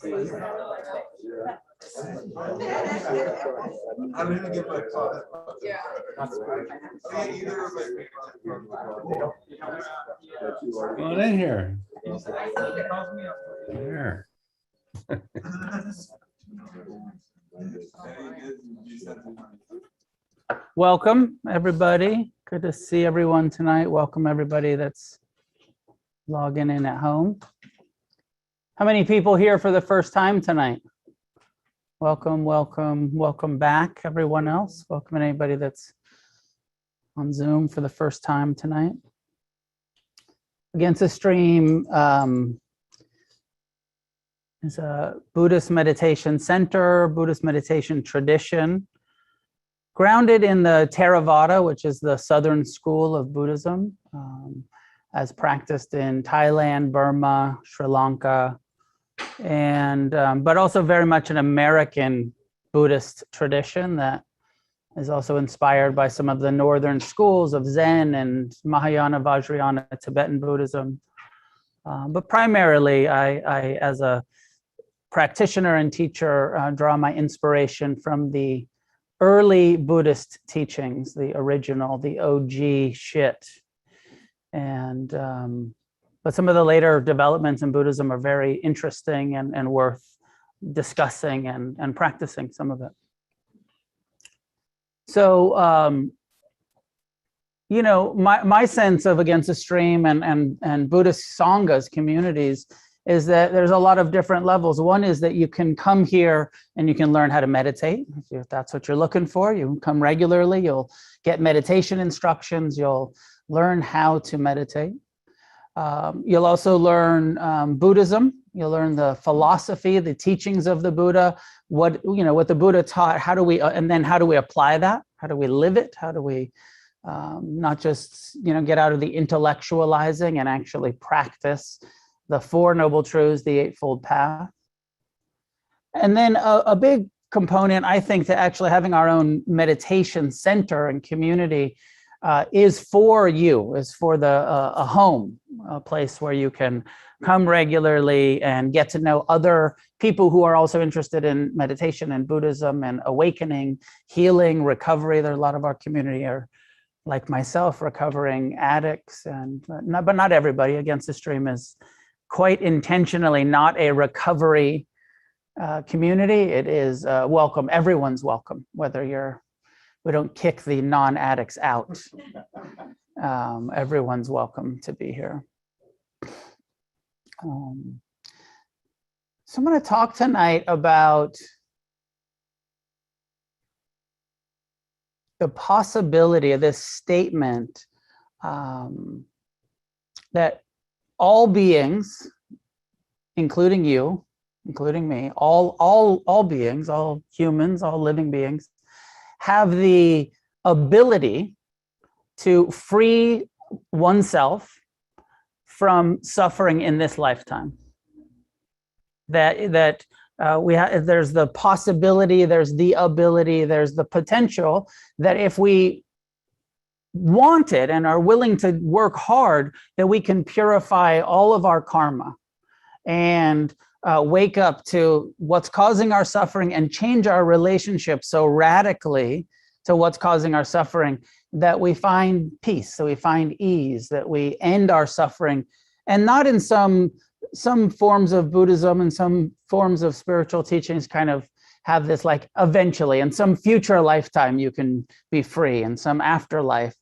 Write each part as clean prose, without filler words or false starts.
I'm gonna give my comment. Yeah. Come on in here. Here. Welcome, everybody. Good to see everyone tonight. Welcome, everybody that's logging in at home. How many people here for the first time tonight? Welcome, welcome, welcome back, everyone else. Welcome anybody that's on Zoom for the first time tonight. Against the Stream is a Buddhist meditation center, Buddhist meditation tradition, grounded in the Theravada, which is the southern school of Buddhism, as practiced in Thailand, Burma, Sri Lanka, and but also very much an American Buddhist tradition that is also inspired by some of the northern schools of Zen and Mahayana, Vajrayana, Tibetan Buddhism. But primarily, I as a practitioner and teacher, draw my inspiration from the early Buddhist teachings, the original, the OG shit. And but some of the later developments in Buddhism are very interesting and worth discussing and practicing some of it. So, you know, my sense of Against the Stream and Buddhist Sanghas communities is that there's a lot of different levels. One is that you can come here and you can learn how to meditate. If that's what you're looking for, you come regularly, you'll get meditation instructions, you'll learn how to meditate. You'll also learn Buddhism. You'll learn the philosophy, the teachings of the Buddha, what the Buddha taught. How do we, and then how do we apply that? How do we live it? How do we not just get out of the intellectualizing and actually practice the Four Noble Truths, the Eightfold Path? And then a big component, I think, to actually having our own meditation center and community is for you, is for a home, a place where you can come regularly and get to know other people who are also interested in meditation and Buddhism and awakening, healing, recovery. There are a lot of our community are, like myself, recovering addicts, but not everybody. Against the Stream is quite intentionally not a recovery community. It is welcome. Everyone's welcome, whether we don't kick the non-addicts out. Everyone's welcome to be here. So I'm going to talk tonight about the possibility of this statement that all beings, including you, including me, all beings, all humans, all living beings, have the ability to free oneself from suffering in this lifetime. That there's the possibility, there's the ability, there's the potential that if we want it and are willing to work hard, that we can purify all of our karma and wake up to what's causing our suffering and change our relationship so radically to what's causing our suffering that we find peace, so we find ease, that we end our suffering, and not in some forms of Buddhism and some forms of spiritual teachings kind of have this like eventually in some future lifetime you can be free, in some afterlife.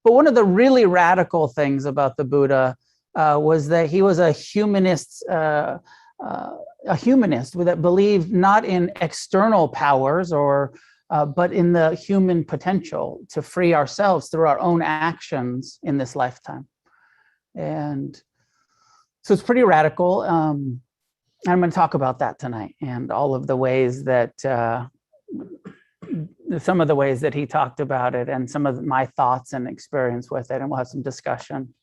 But one of the really radical things about the Buddha was that he was a humanist that believed not in external powers but in the human potential to free ourselves through our own actions in this lifetime. And so it's pretty radical. I'm going to talk about that tonight and all of the ways that some of the ways that he talked about it and some of my thoughts and experience with it, and we'll have some discussion.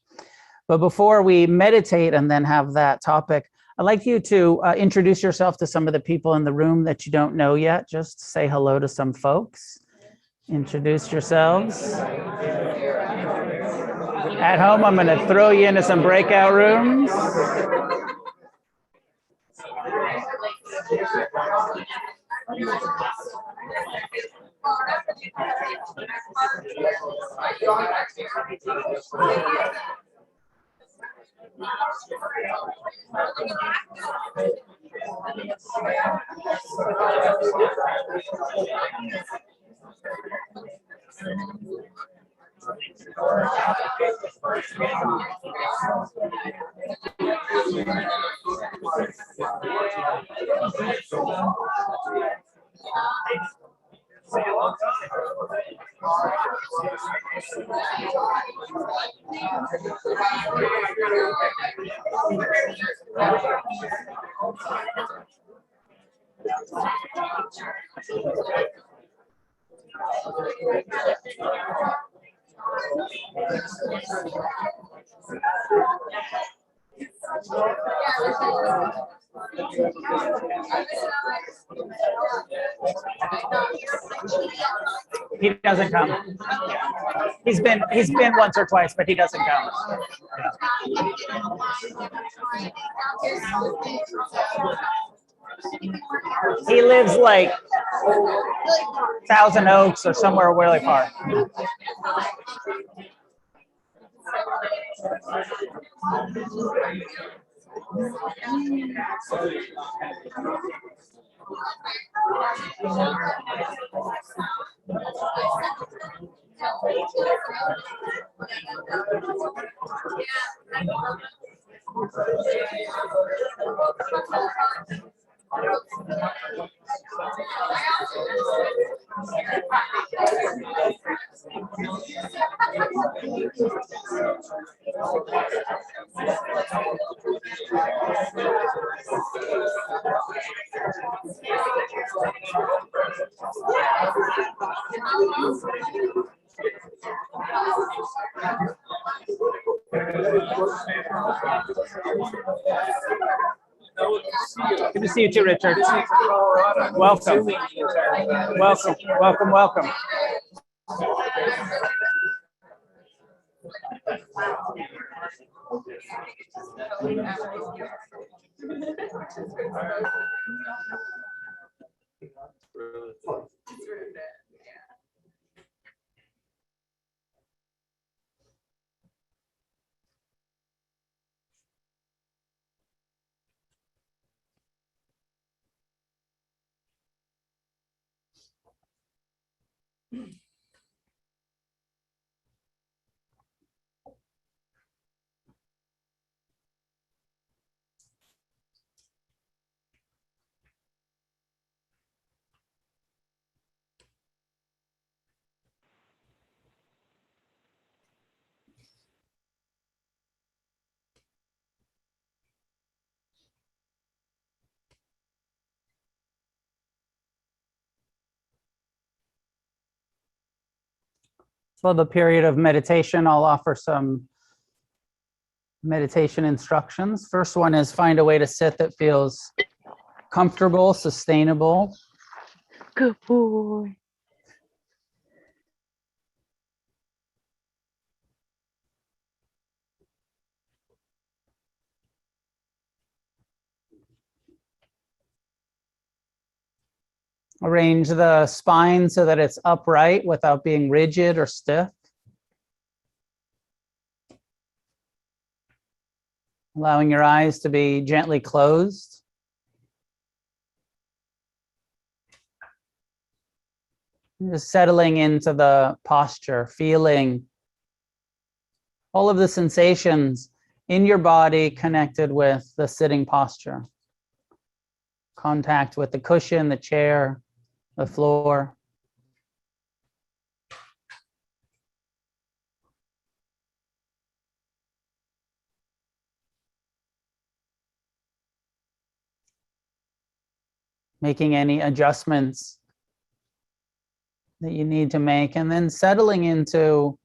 But before we meditate and then have that topic, I'd like you to introduce yourself to some of the people in the room that you don't know yet. Just say hello to some folks. Introduce yourselves. At home, I'm going to throw you into some breakout rooms. He doesn't come. He's been once or twice, but he doesn't come. He lives like Thousand Oaks or somewhere really far. Good to see you too, Richard. Welcome. Welcome, welcome, welcome. For the period of meditation, I'll offer some meditation instructions. First one is find a way to sit that feels comfortable, sustainable. Good boy. Arrange the spine so that it's upright without being rigid or stiff. Allowing your eyes to be gently closed. Just settling into the posture, feeling all of the sensations in your body connected with the sitting posture. Contact with the cushion, the chair, the floor. Making any adjustments that you need to make, and then settling into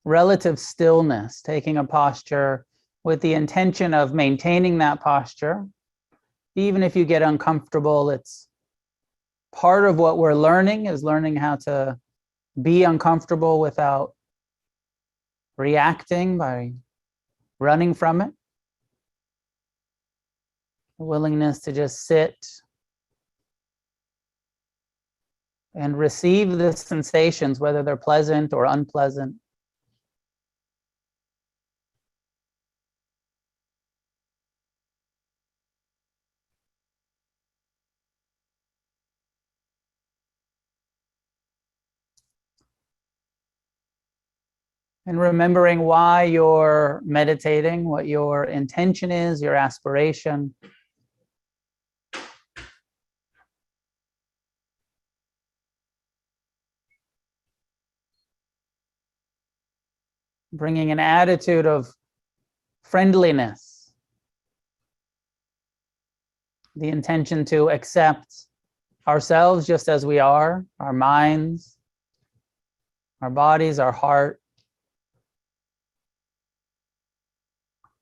relative stillness, taking a posture with the intention of maintaining that posture. Even if you get uncomfortable, it's part of what we're learning, is learning how to be uncomfortable without reacting by running from it. The willingness to just sit and receive the sensations, whether they're pleasant or unpleasant. And remembering why you're meditating, what your intention is, your aspiration. Bringing an attitude of friendliness. The intention to accept ourselves just as we are, our minds, our bodies, our heart.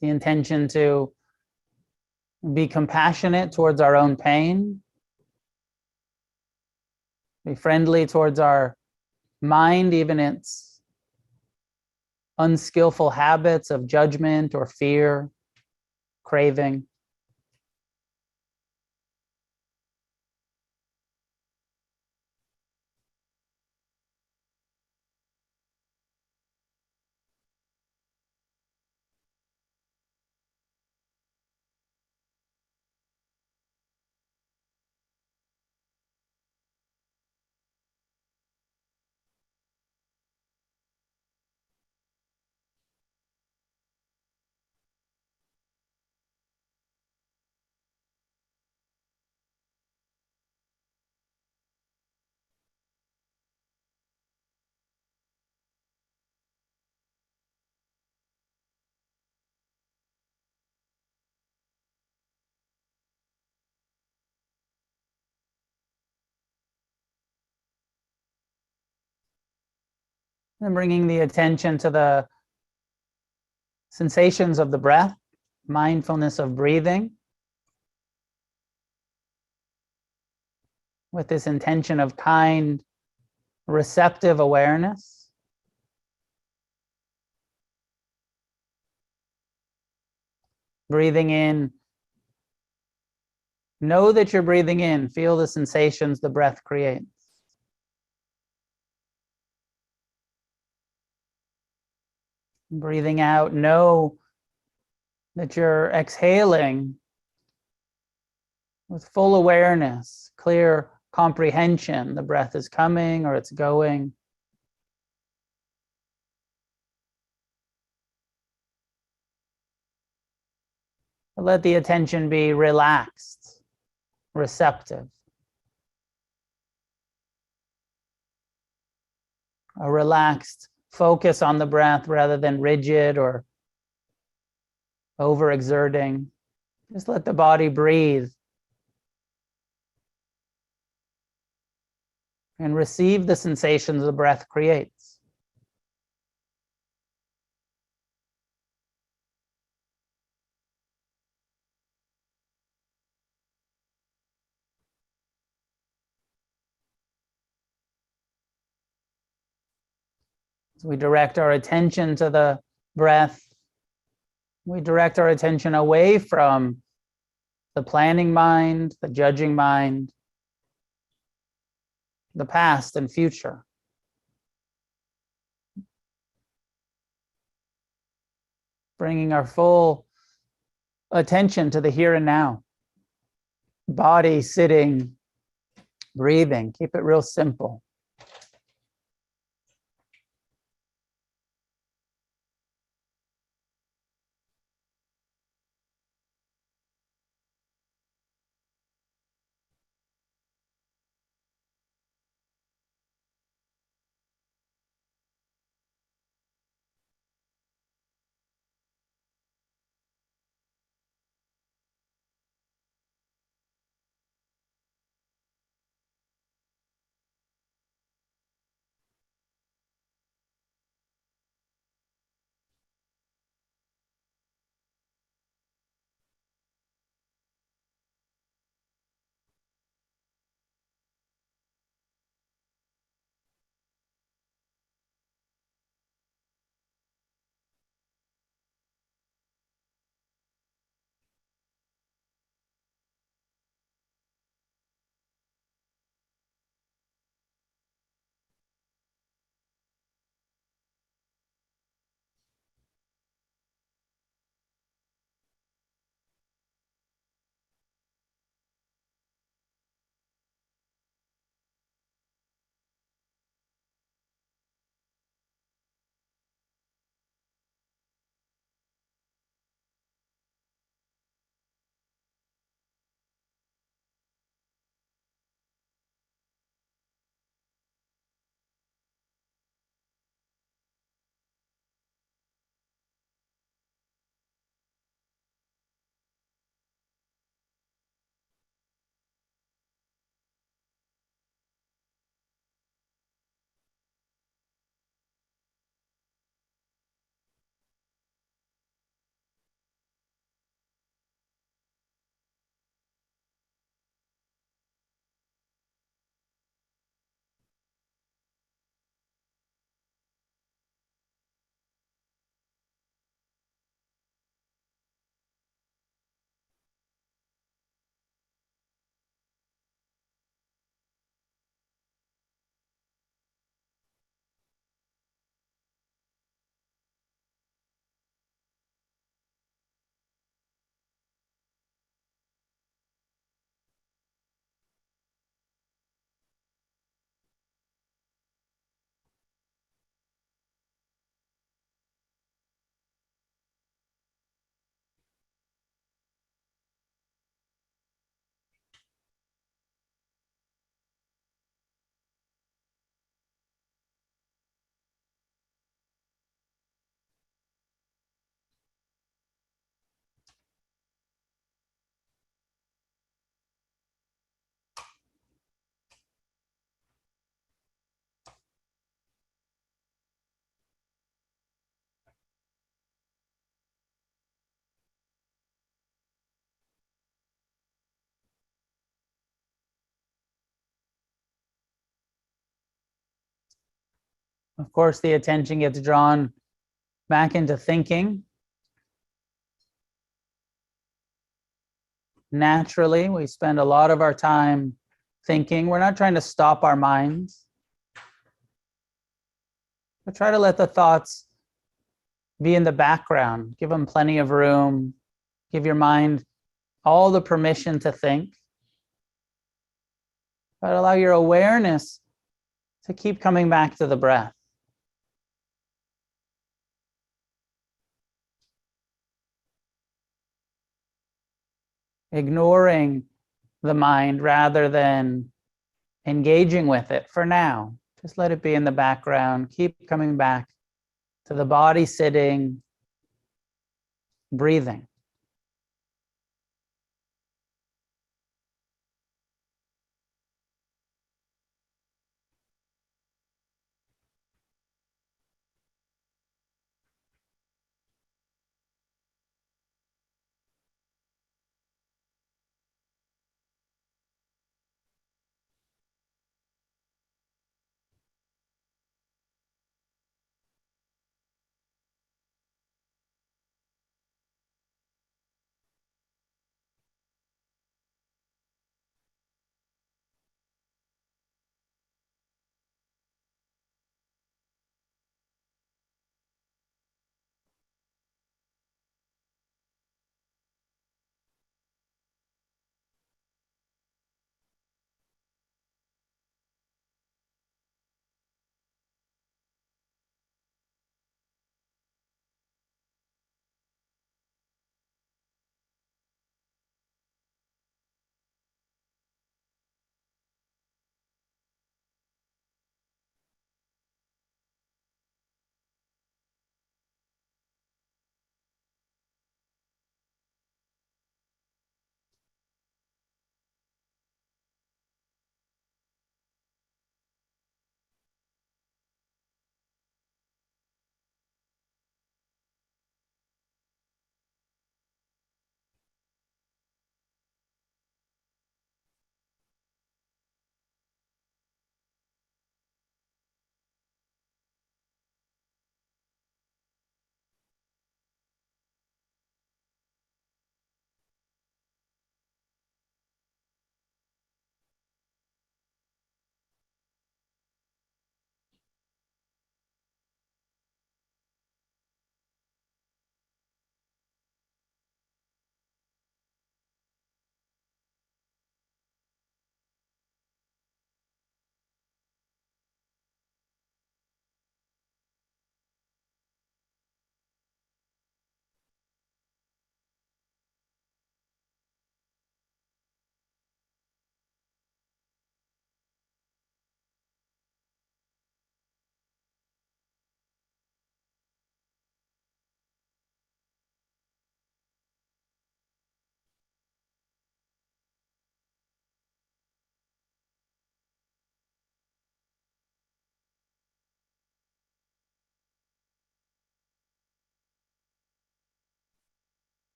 The intention to be compassionate towards our own pain, be friendly towards our mind, even its unskillful habits of judgment or fear, craving. And bringing the attention to the sensations of the breath, mindfulness of breathing, with this intention of kind, receptive awareness. Breathing in, know that you're breathing in, feel the sensations the breath creates. Breathing out, know that you're exhaling with full awareness, clear comprehension. The breath is coming or it's going. Let the attention be relaxed, receptive. A relaxed focus on the breath rather than rigid or overexerting. Just let the body breathe and receive the sensations the breath creates. So we direct our attention to the breath. We direct our attention away from the planning mind, the judging mind, the past and future. Bringing our full attention to the here and now. Body sitting, breathing. Keep it real simple. Of course, the attention gets drawn back into thinking. Naturally, we spend a lot of our time thinking. We're not trying to stop our minds, but try to let the thoughts be in the background. Give them plenty of room. Give your mind all the permission to think. But allow your awareness to keep coming back to the breath. Ignoring the mind rather than engaging with it for now. Just let it be in the background. Keep coming back to the body sitting, breathing.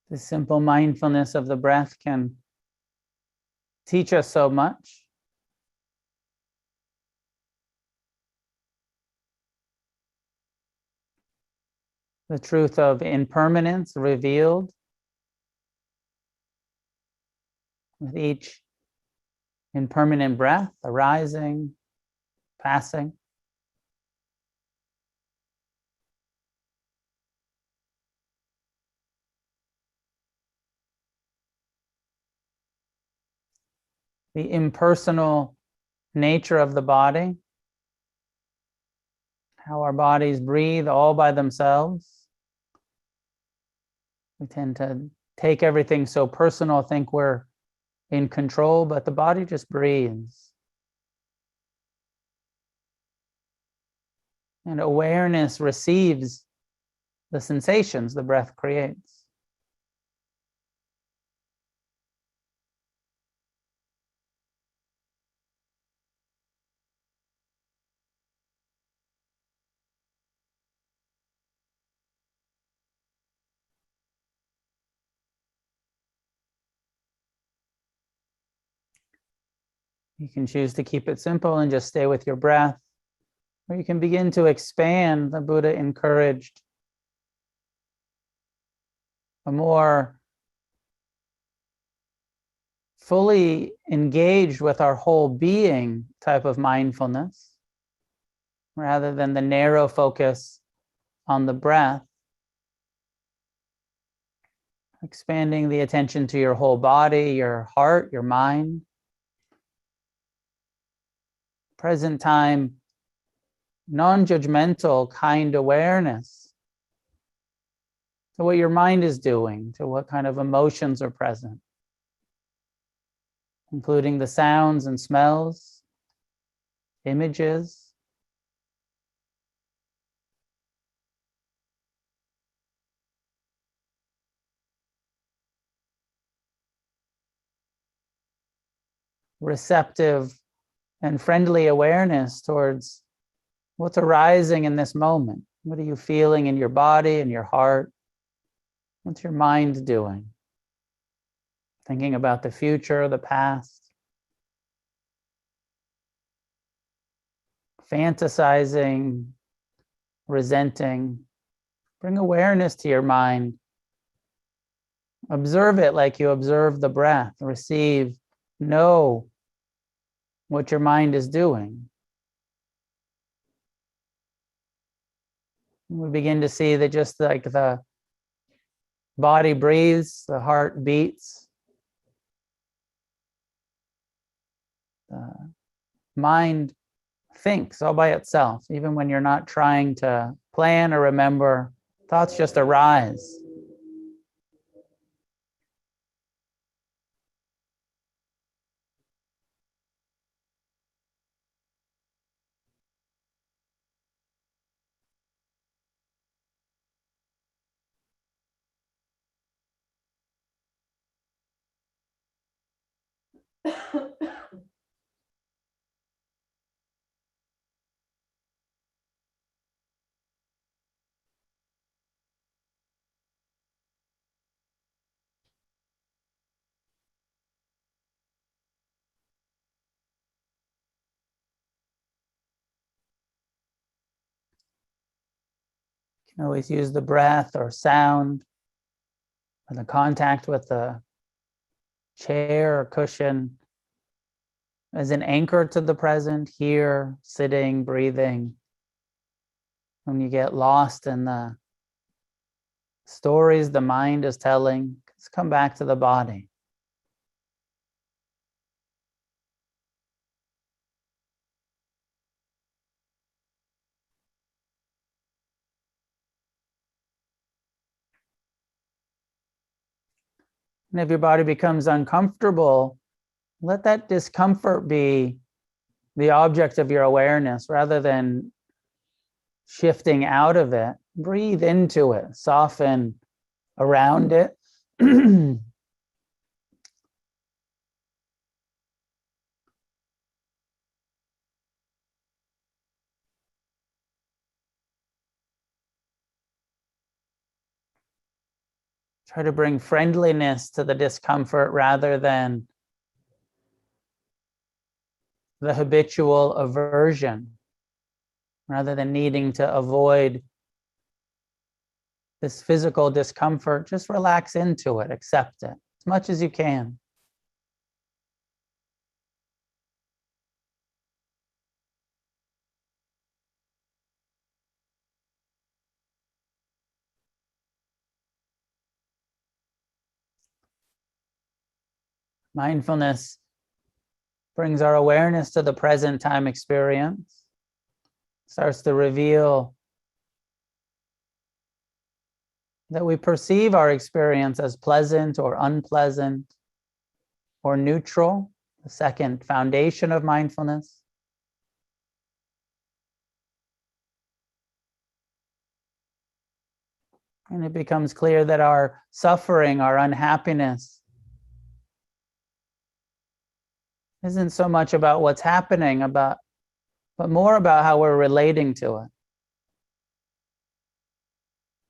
The simple mindfulness of the breath can teach us so much. the truth of impermanence revealed with each impermanent breath arising, passing. The impersonal nature of the body, how our bodies breathe all by themselves. We tend to take everything so personal, think we're in control, but the body just breathes. And awareness receives the sensations the breath creates. You can choose to keep it simple and just stay with your breath, or you can begin to expand. The Buddha encouraged a more fully engaged with our whole being type of mindfulness, rather than the narrow focus on the breath. Expanding the attention to your whole body, your heart, your mind. Present time, non-judgmental kind awareness to what your mind is doing, to what kind of emotions are present, including the sounds and smells, images. Receptive and friendly awareness towards what's arising in this moment. What are you feeling in your body and your heart? What's your mind doing? Thinking about the future, the past. Fantasizing, resenting. Bring awareness to your mind. Observe it like you observe the breath. Receive, know what your mind is doing. We begin to see that just like the body breathes, the heart beats, the mind thinks all by itself. Even when you're not trying to plan or remember, thoughts just arise. You can always use the breath or sound or the contact with the chair or cushion as an anchor to the present, here, sitting, breathing. When you get lost in the stories the mind is telling, just come back to the body. And if your body becomes uncomfortable, let that discomfort be the object of your awareness rather than shifting out of it. Breathe into it, soften around it. Try to bring friendliness to the discomfort rather than the habitual aversion, rather than needing to avoid this physical discomfort, just relax into it, accept it as much as you can. Mindfulness brings our awareness to the present time experience, starts to reveal that we perceive our experience as pleasant or unpleasant or neutral, the second foundation of mindfulness. And it becomes clear that our suffering, our unhappiness, isn't so much about what's happening, but more about how we're relating to it.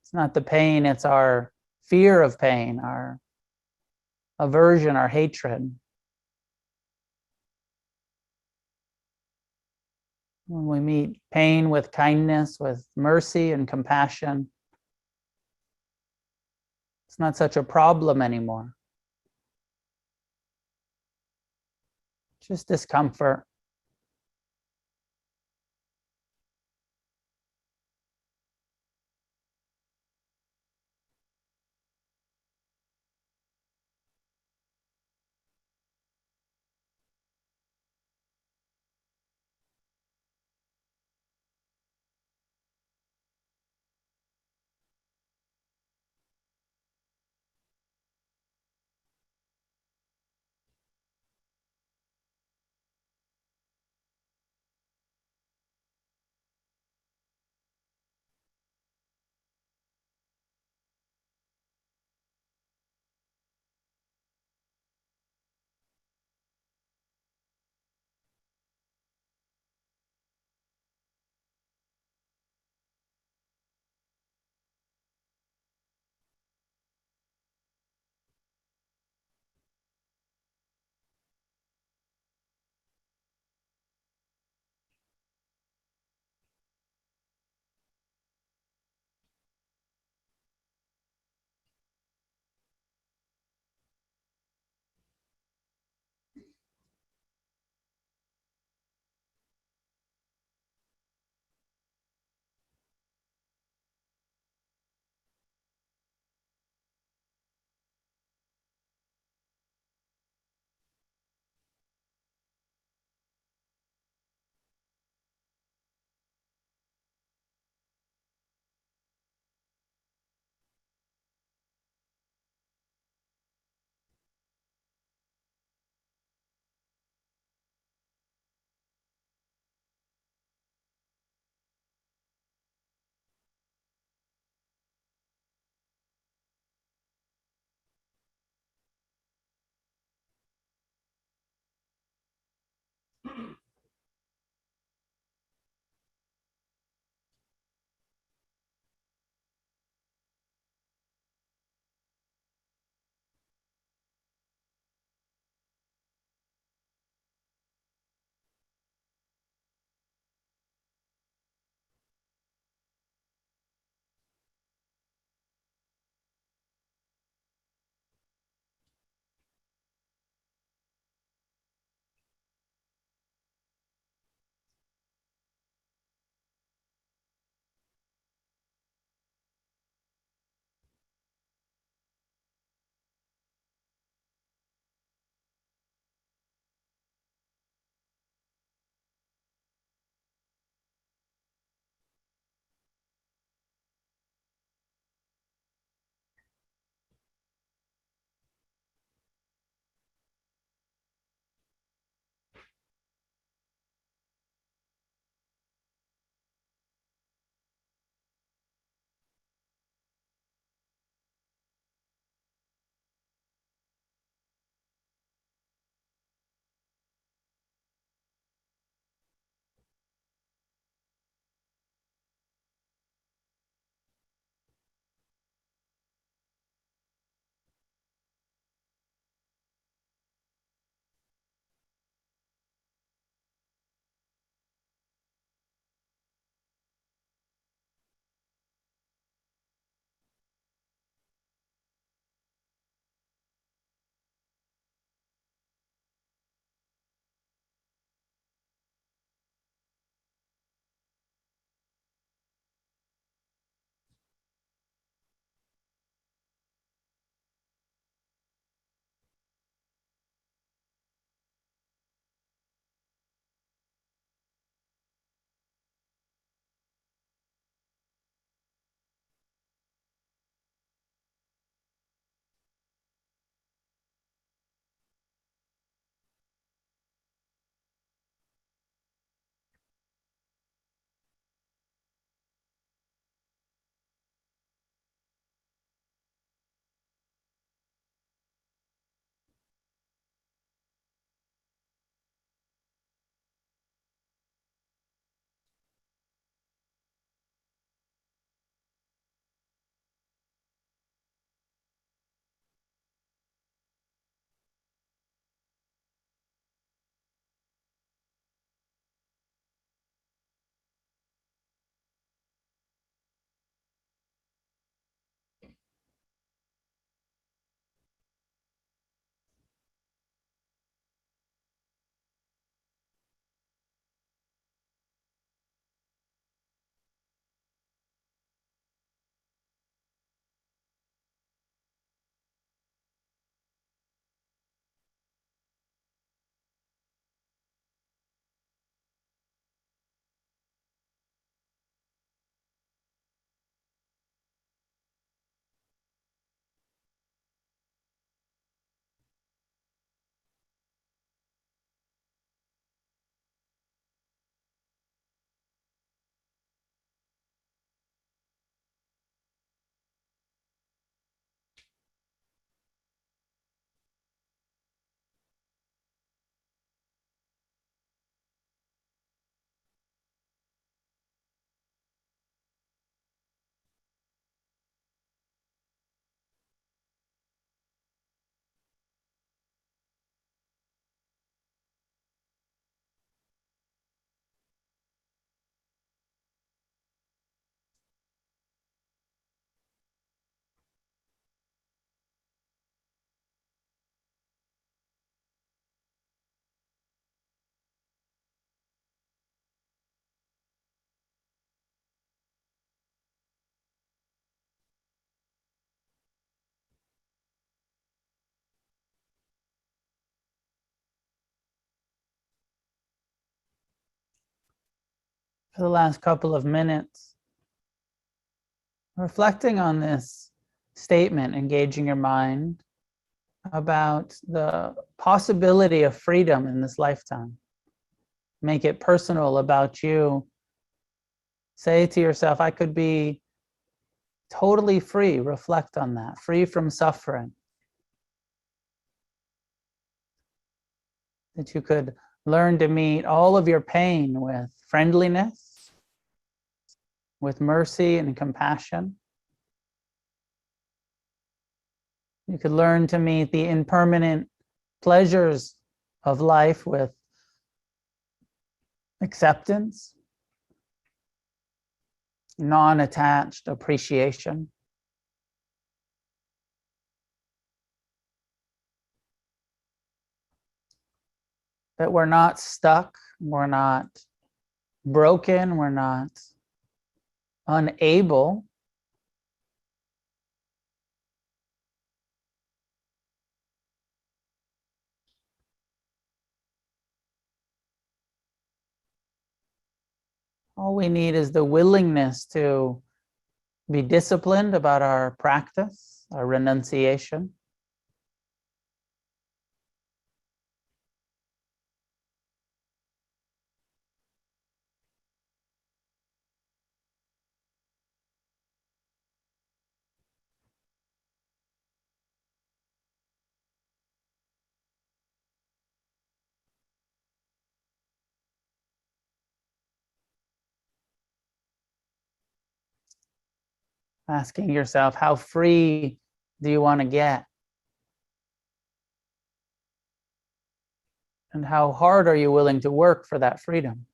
It's not the pain, it's our fear of pain, our aversion, our hatred. When we meet pain with kindness, with mercy and compassion, it's not such a problem anymore. Just discomfort. for the last couple of minutes, reflecting on this statement, engaging your mind about the possibility of freedom in this lifetime. Make it personal about you. Say to yourself, I could be totally free. Reflect on that, free from suffering. That you could learn to meet all of your pain with friendliness, with mercy and compassion. You could learn to meet the impermanent pleasures of life with acceptance, non-attached appreciation. That we're not stuck, we're not broken, we're not unable all we need is the willingness to be disciplined about our practice, our renunciation. Asking yourself, how free do you want to get? And how hard are you willing to work for that freedom?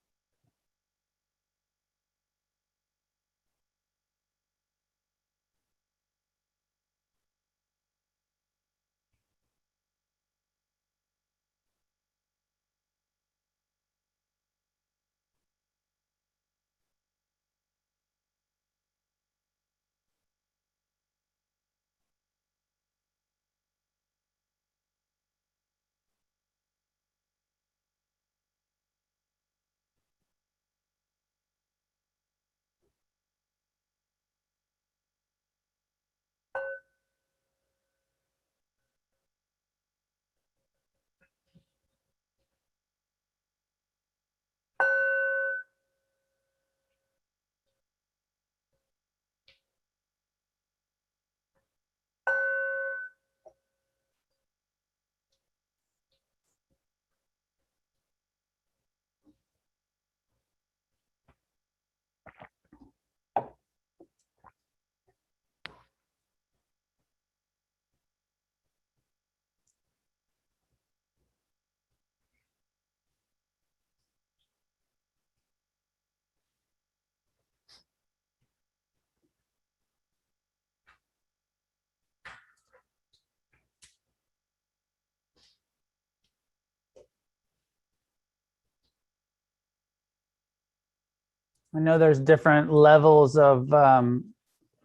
I know there's different levels of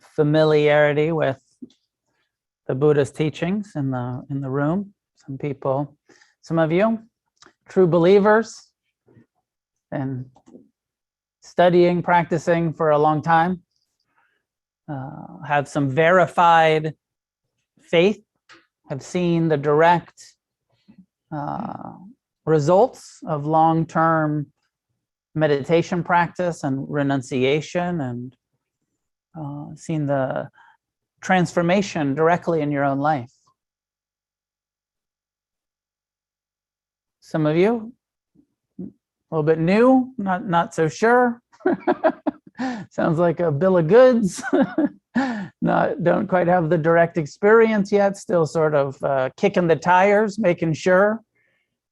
familiarity with the Buddha's teachings in the room. Some people, some of you, true believers and studying, practicing for a long time, have some verified faith, have seen the direct results of long-term meditation practice and renunciation, and seen the transformation directly in your own life. Some of you, a little bit new, not so sure. Sounds like a bill of goods. Don't quite have the direct experience yet, still sort of kicking the tires, making sure,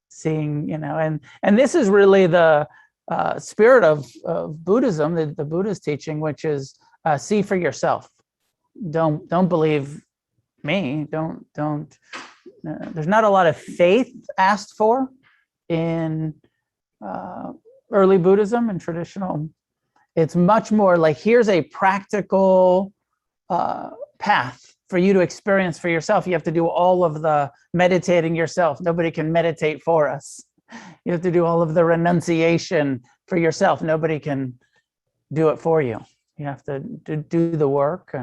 seeing, and this is really the spirit of Buddhism, the Buddha's teaching, which is see for yourself. Don't believe me. Don't. There's not a lot of faith asked for in early Buddhism and traditional. It's much more like, here's a practical path for you to experience for yourself. You have to do all of the meditating yourself. Nobody can meditate for us. You have to do all of the renunciation for yourself. Nobody can do it for you. You have to do the work.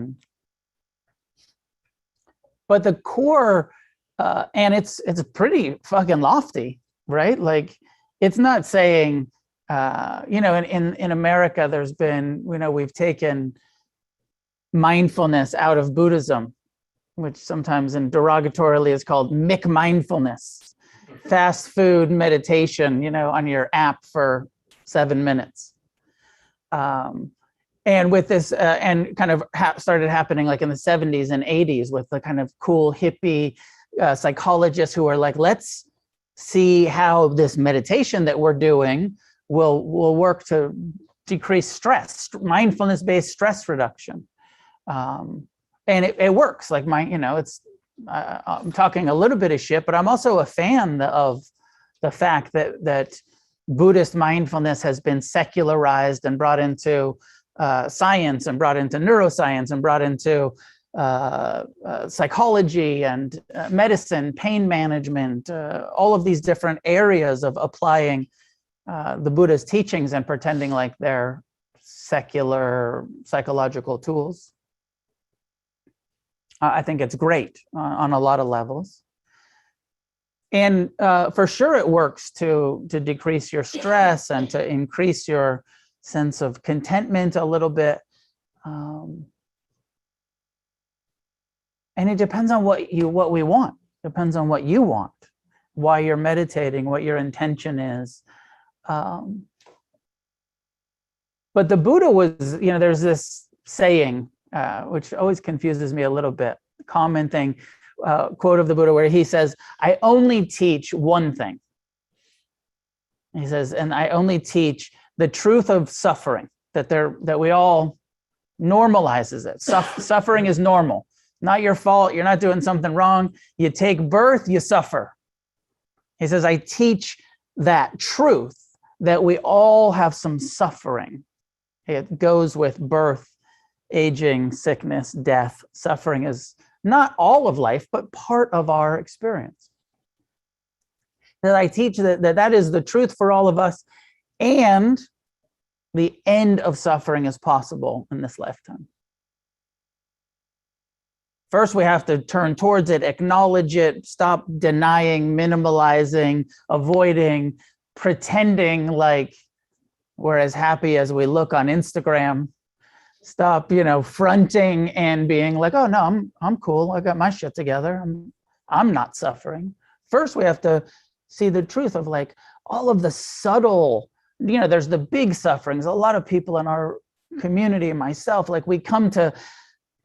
But the core, and it's pretty fucking lofty, right? Like, it's not saying, in America, there's been, we've taken mindfulness out of Buddhism, which sometimes and derogatorily is called McMindfulness, fast food meditation, on your app for 7 minutes. And with this, and kind of started happening like in the 70s and 80s with the kind of cool hippie psychologists who are like, let's see how this meditation that we're doing will work to decrease stress, mindfulness-based stress reduction. And it works. Like I'm talking a little bit of shit, but I'm also a fan of the fact that Buddhist mindfulness has been secularized and brought into science and brought into neuroscience and brought into psychology and medicine, pain management, all of these different areas of applying the Buddha's teachings and pretending like they're secular psychological tools. I think it's great on a lot of levels. And for sure it works to decrease your stress and to increase your sense of contentment a little bit. And it depends on what we want. Depends on what you want, why you're meditating, what your intention is. But the Buddha was, there's this saying, which always confuses me a little bit, common thing, quote of the Buddha where he says, I only teach one thing. He says, and I only teach the truth of suffering, that we all normalizes it. Suffering is normal, not your fault. You're not doing something wrong. You take birth, you suffer. He says, I teach that truth, that we all have some suffering. It goes with birth, aging, sickness, death. Suffering is not all of life, but part of our experience. That I teach that is the truth for all of us, and the end of suffering is possible in this lifetime. First, we have to turn towards it, acknowledge it, stop denying, minimalizing, avoiding, pretending like we're as happy as we look on Instagram. Stop, fronting and being like, oh no, I'm cool. I got my shit together. I'm not suffering. First, we have to see the truth of like all of the subtle, there's the big sufferings. A lot of people in our community and myself, like we come to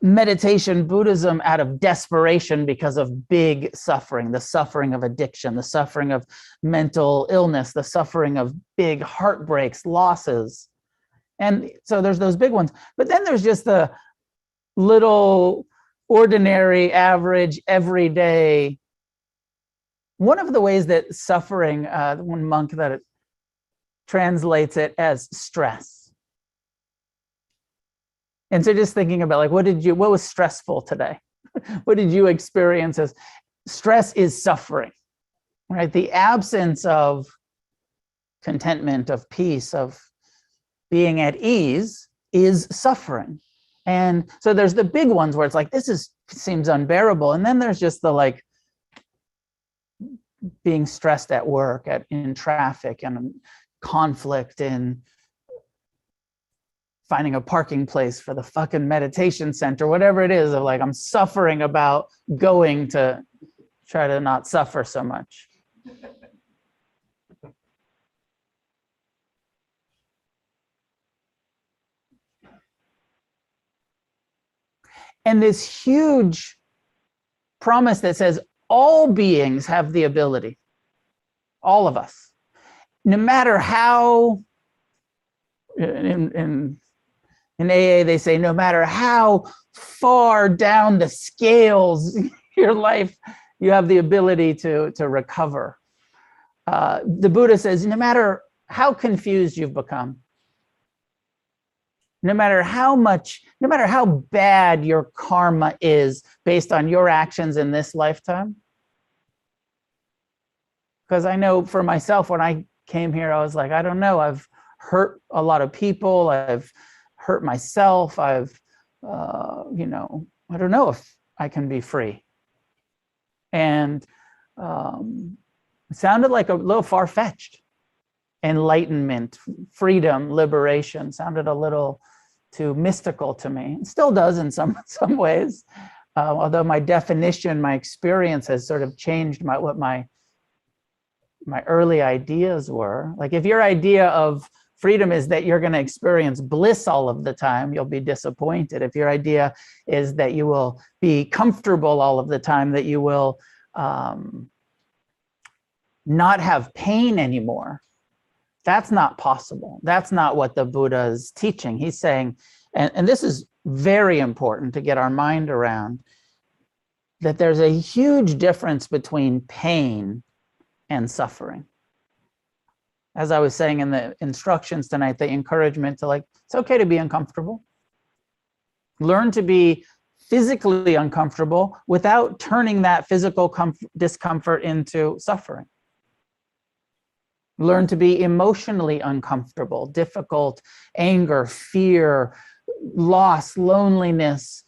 meditation, Buddhism out of desperation because of big suffering, the suffering of addiction, the suffering of mental illness, the suffering of big heartbreaks, losses. And so there's those big ones. But then there's just the little ordinary, average, everyday. One of the ways that suffering, one monk that it translates it as stress. And so just thinking about like, what was stressful today? What did you experience as stress is suffering, right? The absence of contentment, of peace, of being at ease is suffering. And so there's the big ones where it's like, seems unbearable. And then there's just the like being stressed at work, in traffic, and conflict, in finding a parking place for the fucking meditation center, whatever it is, of like, I'm suffering about going to try to not suffer so much. And this huge promise that says all beings have the ability, all of us, no matter how, in AA, they say, no matter how far down the scales your life, you have the ability to recover. The Buddha says, no matter how confused you've become, no matter how bad your karma is based on your actions in this lifetime. Because I know for myself, when I came here, I was like, I don't know, I've hurt a lot of people. I've hurt myself. I've, you know, I don't know if I can be free. And it sounded like a little far-fetched. Enlightenment, freedom, liberation sounded a little too mystical to me. It still does in some ways, although my definition, my experience has sort of changed what my early ideas were. Like if your idea of freedom is that you're going to experience bliss all of the time, you'll be disappointed. If your idea is that you will be comfortable all of the time, that you will not have pain anymore, that's not possible. That's not what the Buddha is teaching. He's saying, and this is very important to get our mind around, that there's a huge difference between pain and suffering. As I was saying in the instructions tonight, the encouragement to, like, it's okay to be uncomfortable. Learn to be physically uncomfortable without turning that physical discomfort into suffering. Learn to be emotionally uncomfortable, difficult, anger, fear, loss, loneliness,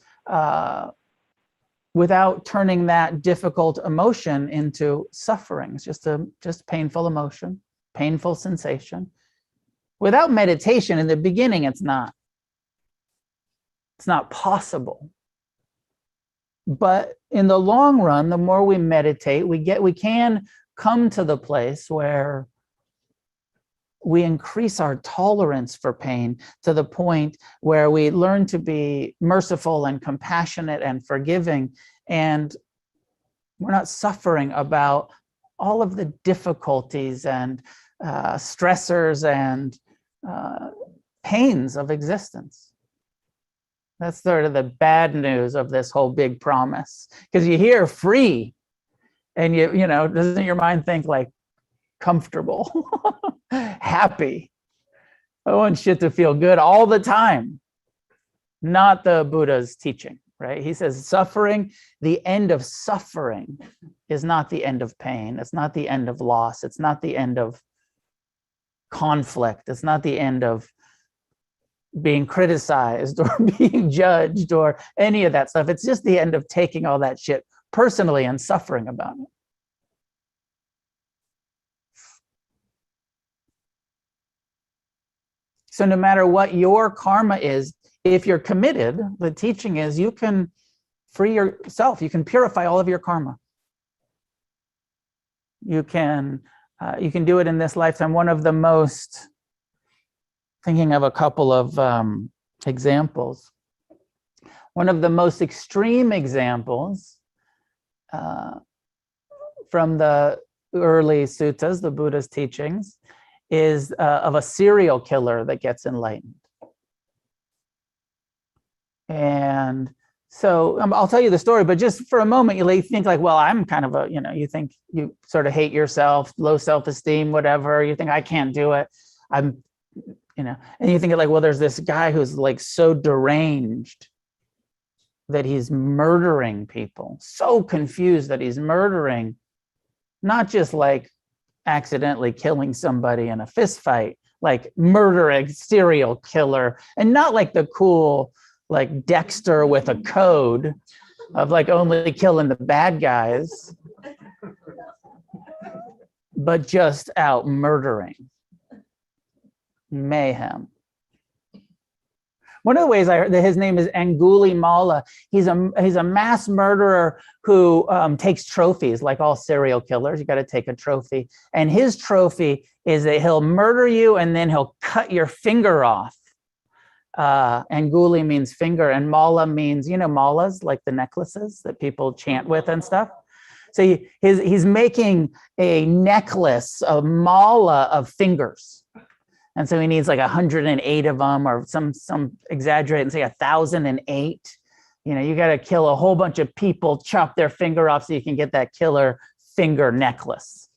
without turning that difficult emotion into suffering. It's just painful emotion, painful sensation. Without meditation, in the beginning, it's not possible. But in the long run, the more we meditate, we can come to the place where we increase our tolerance for pain to the point where we learn to be merciful and compassionate and forgiving, and we're not suffering about all of the difficulties and stressors and pains of existence. That's sort of the bad news of this whole big promise, because you hear free and you know, doesn't your mind think like comfortable, happy? I want shit to feel good all the time. Not the Buddha's teaching, right? He says suffering, the end of suffering is not the end of pain. It's not the end of loss. It's not the end of conflict. It's not the end of being criticized or being judged or any of that stuff. It's just the end of taking all that shit personally and suffering about it. So no matter what your karma is, if you're committed, the teaching is you can free yourself. You can purify all of your karma. You can do it in this lifetime. One of the most, thinking of a couple of examples, one of the most extreme examples from the early suttas, the Buddha's teachings, is of a serial killer that gets enlightened. And so I'll tell you the story, but just for a moment, you think like, well, I'm kind of a, you know, you think you sort of hate yourself, low self-esteem, whatever. You think I can't do it. I'm, you know, and you think like, well, there's this guy who's like so deranged that he's murdering people, so confused that he's murdering, not just like accidentally killing somebody in a fist fight, like murdering serial killer, and not like the cool, like Dexter with a code of like only killing the bad guys, but just out murdering, mayhem. One of the ways I heard that his name is Angulimala. He's a mass murderer who takes trophies, like all serial killers. You got to take a trophy, and his trophy is that he'll murder you and then he'll cut your finger off. Anguli means finger, and mala means, you know, malas, like the necklaces that people chant with and stuff. So he's making a necklace, a mala of fingers. And so he needs like 108 of them, or some exaggerate and say 1,008. You know, you got to kill a whole bunch of people, chop their finger off so you can get that killer finger necklace.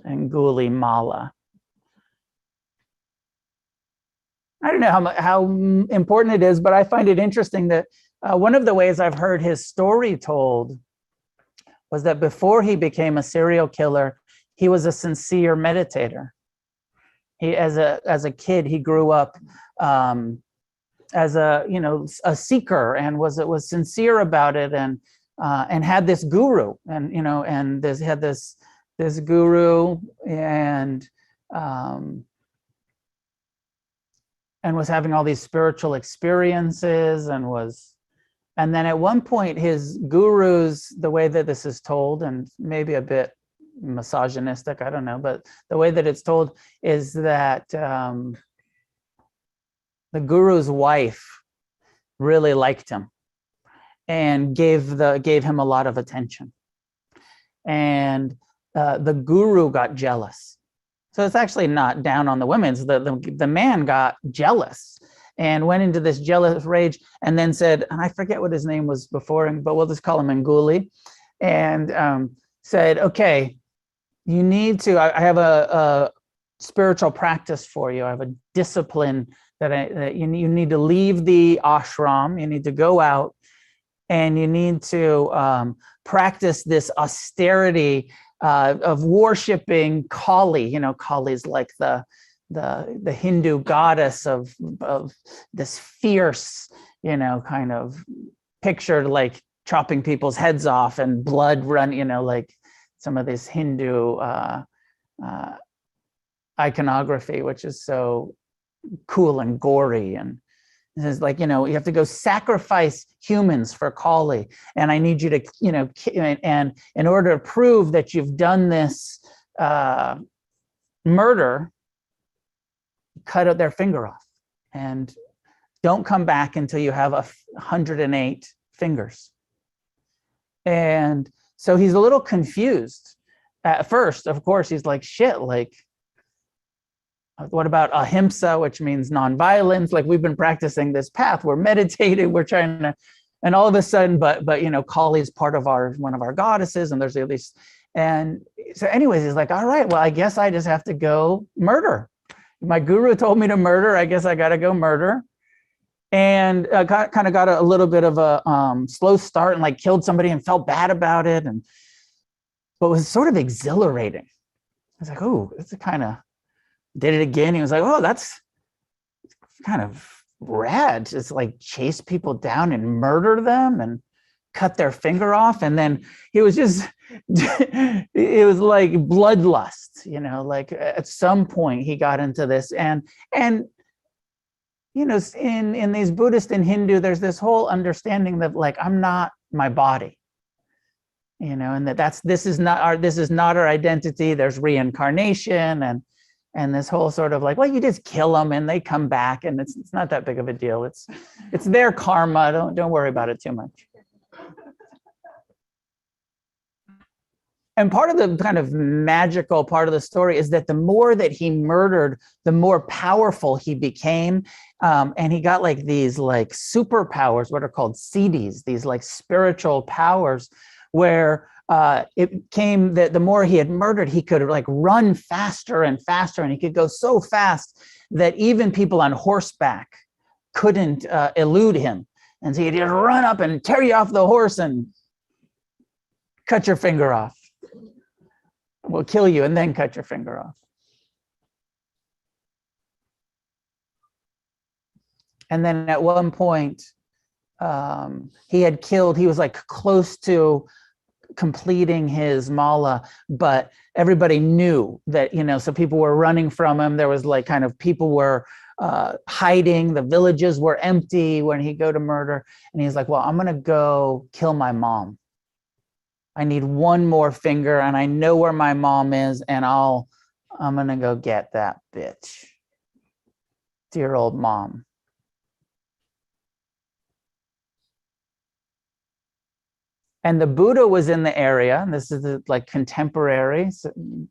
Anguli mala. I don't know how important it is, but I find it interesting that one of the ways I've heard his story told was that before he became a serial killer, he was a sincere meditator. He, as a kid, he grew up as a, you know, a seeker, and was sincere about it, and had this guru, and, you know, and had this guru, and was having all these spiritual experiences, and then at one point his gurus, the way that this is told, and maybe a bit misogynistic, I don't know, but the way that it's told is that the guru's wife really liked him and gave him a lot of attention, and the guru got jealous. So it's actually not down on the women. The man got jealous and went into this jealous rage, and then said, and I forget what his name was before, but we'll just call him Nguli, and said, okay, you need to, I have a spiritual practice for you. I have a discipline that you need to leave the ashram. You need to go out, and you need to practice this austerity of worshiping Kali. You know, Kali's like the Hindu goddess of this fierce, you know, kind of pictured like chopping people's heads off and blood run, you know, like some of this Hindu iconography, which is so cool and gory. And it's like, you know, you have to go sacrifice humans for Kali, and I need you to, you know, and in order to prove that you've done this murder, cut out their finger off, and don't come back until you have 108 fingers. And so he's a little confused at first. Of course, he's like, shit, like, what about ahimsa, which means nonviolence? Like, we've been practicing this path, we're meditating, we're trying to, and all of a sudden, but you know, Kali's part of one of our goddesses, and there's at least, and so anyways, he's like, all right, well, I guess I just have to go murder. My guru told me to murder, I guess I got to go murder. And kind of got a little bit of a slow start, and like killed somebody and felt bad about it, but was sort of exhilarating. I was like, oh, it's a kind of, did it again. He was like, oh, that's kind of rad. Just like chase people down and murder them and cut their finger off. And then he was just, it was like bloodlust, you know, like at some point he got into this, and you know, in these Buddhist and Hindu, there's this whole understanding that like, I'm not my body, you know, and this is not our identity. There's reincarnation, and this whole sort of like, well, you just kill them and they come back, and it's not that big of a deal. It's their karma. Don't worry about it too much. And part of the kind of magical part of the story is that the more that he murdered, the more powerful he became. And he got like these like superpowers, what are called siddhis, these like spiritual powers, where it came that the more he had murdered, he could like run faster and faster. And he could go so fast that even people on horseback couldn't elude him. And so he'd just run up and tear you off the horse and cut your finger off. Will kill you and then cut your finger off. And then at one point, he was like close to completing his mala, but everybody knew that, you know, so people were running from him. There was like kind of people were hiding. The villages were empty when he'd go to murder. And he's like, well, I'm going to go kill my mom. I need one more finger, and I know where my mom is, and I'm going to go get that bitch. Dear old mom. And the Buddha was in the area, and this is the, like contemporary.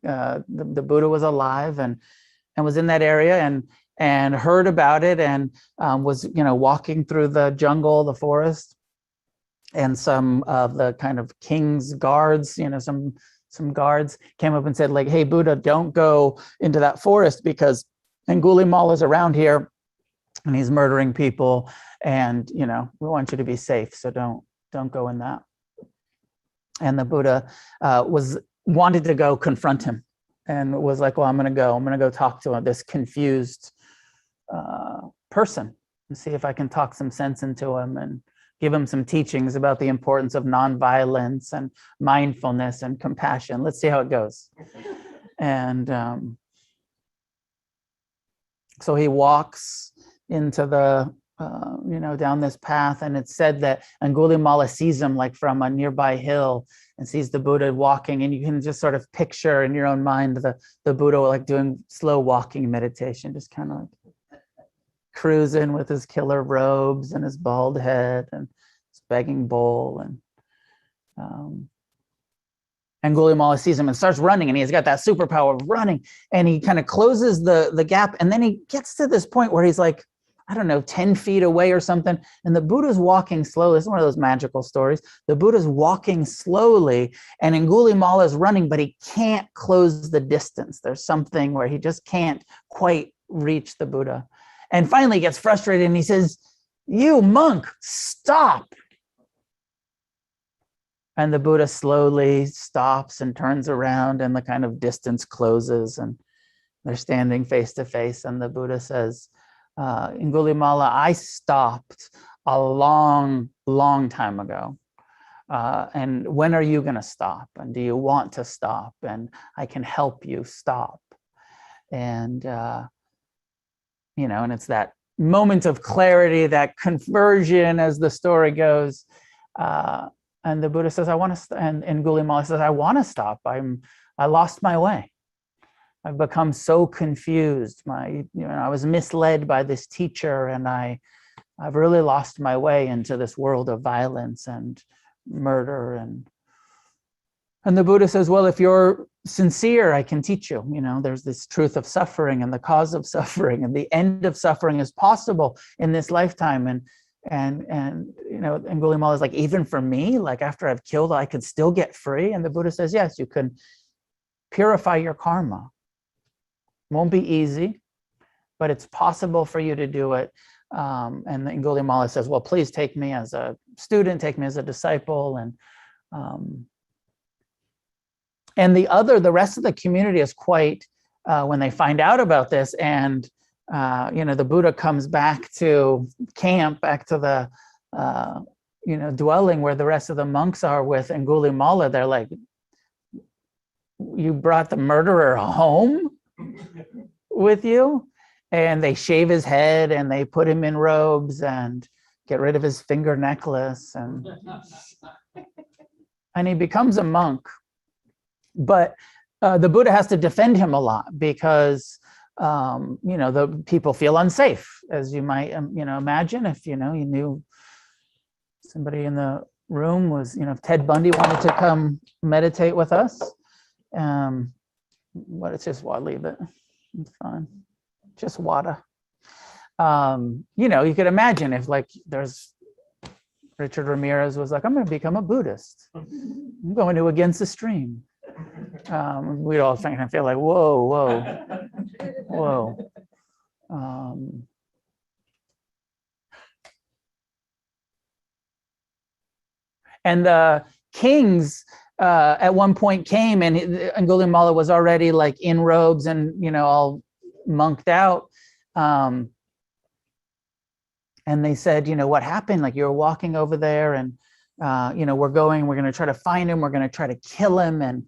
The Buddha was alive and was in that area and heard about it, and was, you know, walking through the jungle, the forest. And some of the kind of king's guards, you know, some guards came up and said, like, hey, Buddha, don't go into that forest because Angulimala is around here and he's murdering people, and, you know, we want you to be safe, so don't go in that. And the Buddha wanted to go confront him, and was like, well, I'm gonna go talk to this confused person. see if I can talk some sense into him and give him some teachings about the importance of nonviolence and mindfulness and compassion. Let's see how it goes. And so he walks into the, down this path, and it's said that Angulimala sees him like from a nearby hill and sees the Buddha walking, and you can just sort of picture in your own mind the Buddha like doing slow walking meditation, just kind of like cruising with his killer robes and his bald head and his begging bowl. And Angulimala sees him and starts running, and he's got that superpower of running, and he kind of closes the gap, and then he gets to this point where he's like, I don't know, 10 feet away or something, and the Buddha's walking slowly. It's one of those magical stories. The Buddha's walking slowly, and Angulimala is running, but he can't close the distance. There's something where he just can't quite reach the Buddha. And finally he gets frustrated, and he says, "You monk, stop." And the Buddha slowly stops and turns around, and the kind of distance closes, and they're standing face to face. And the Buddha says, Angulimala, I stopped a long, long time ago. And when are you going to stop? And do you want to stop? And I can help you stop. And, and it's that moment of clarity, that conversion as the story goes. And the Buddha says, I want to, and Angulimala says, I want to stop. I lost my way. I've become so confused. I was misled by this teacher, and I've really lost my way into this world of violence and murder. And the Buddha says, well, if you're sincere, I can teach you. There's this truth of suffering and the cause of suffering, and the end of suffering is possible in this lifetime. And Angulimala is like, even for me, like after I've killed, I could still get free. And the Buddha says, yes, you can purify your karma. Won't be easy, but it's possible for you to do it. And Angulimala says, well, please take me as a student, take me as a disciple. And the rest of the community is quite, when they find out about this, and the Buddha comes back to camp, back to the dwelling where the rest of the monks are with Angulimala, they're like, you brought the murderer home with you? And they shave his head, and they put him in robes and get rid of his finger necklace, and he becomes a monk. But the Buddha has to defend him a lot, because the people feel unsafe, as you might imagine. If you knew somebody in the room was, if Ted Bundy wanted to come meditate with us, but it's just, leave it. It's fine. Just water. You could imagine if there's Richard Ramirez was like, I'm going to become a Buddhist. I'm going to against the stream. We'd all feel like, whoa. And the kings at one point came, and Angulimala was already like in robes and all monked out. And they said, what happened? Like, you were walking over there, and we're going to try to find him. We're going to try to kill him.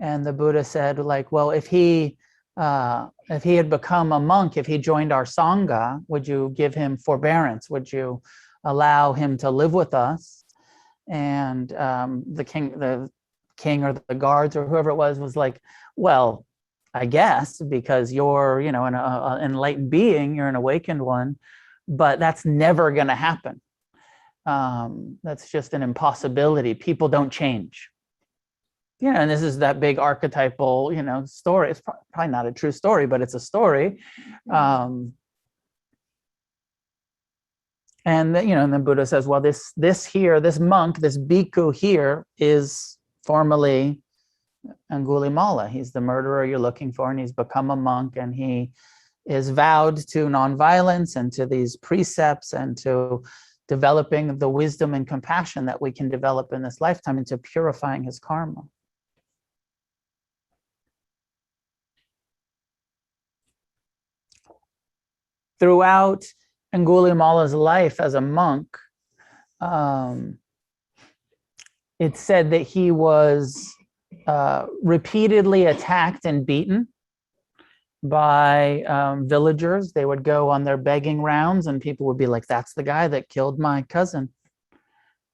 And the Buddha said, like, well, if he had become a monk, if he joined our Sangha, would you give him forbearance? Would you allow him to live with us? And the king or the guards or whoever it was like, well, I guess, because you're, an enlightened being, you're an awakened one, but that's never going to happen. That's just an impossibility. People don't change. And this is that big archetypal, story. It's probably not a true story, but it's a story. And then Buddha says, well, this monk, this bhikkhu here is formally Angulimala. He's the murderer you're looking for, and he's become a monk, and he is vowed to nonviolence and to these precepts and to developing the wisdom and compassion that we can develop in this lifetime, into purifying his karma. Throughout Angulimala's life as a monk, it's said that he was repeatedly attacked and beaten by villagers. They would go on their begging rounds and people would be like, that's the guy that killed my cousin.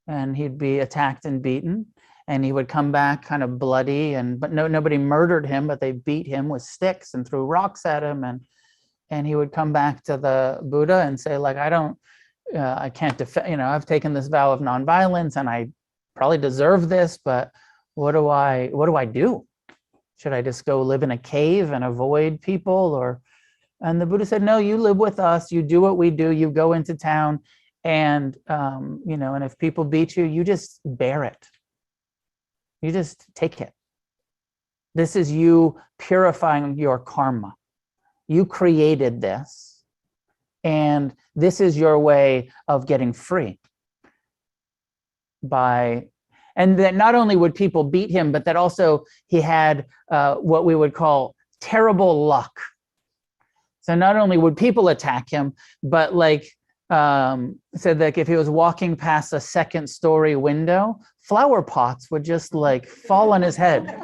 And he'd be attacked and beaten. And he would come back kind of bloody, but nobody murdered him, but they beat him with sticks and threw rocks at him. And he would come back to the Buddha and say, like, I can't defend, I've taken this vow of nonviolence and I probably deserve this, but what do I do? Should I just go live in a cave and avoid people? And the Buddha said, no, you live with us, you do what we do, you go into town, and and if people beat you, you just bear it. You just take it. This is you purifying your karma. You created this, and this is your way of getting free. And that not only would people beat him, but that also he had what we would call terrible luck. So not only would people attack him, but said that if he was walking past a second story window, flower pots would just fall on his head.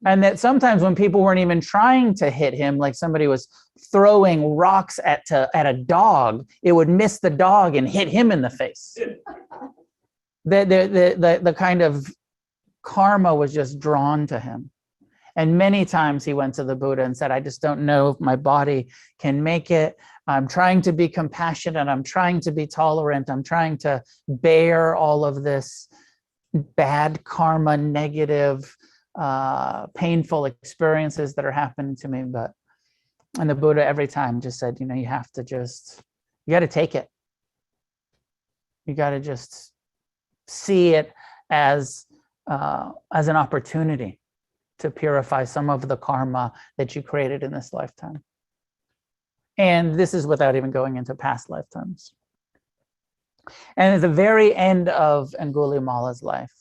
And that sometimes when people weren't even trying to hit him, like somebody was throwing rocks at a dog, it would miss the dog and hit him in the face. The kind of karma was just drawn to him. And many times he went to the Buddha and said, I just don't know if my body can make it. I'm trying to be compassionate. I'm trying to be tolerant. I'm trying to bear all of this bad karma, negative, painful experiences that are happening to me. And the Buddha every time just said, you got to take it. You got to just see it as an opportunity to purify some of the karma that you created in this lifetime. And this is without even going into past lifetimes. And at the very end of Angulimala's life,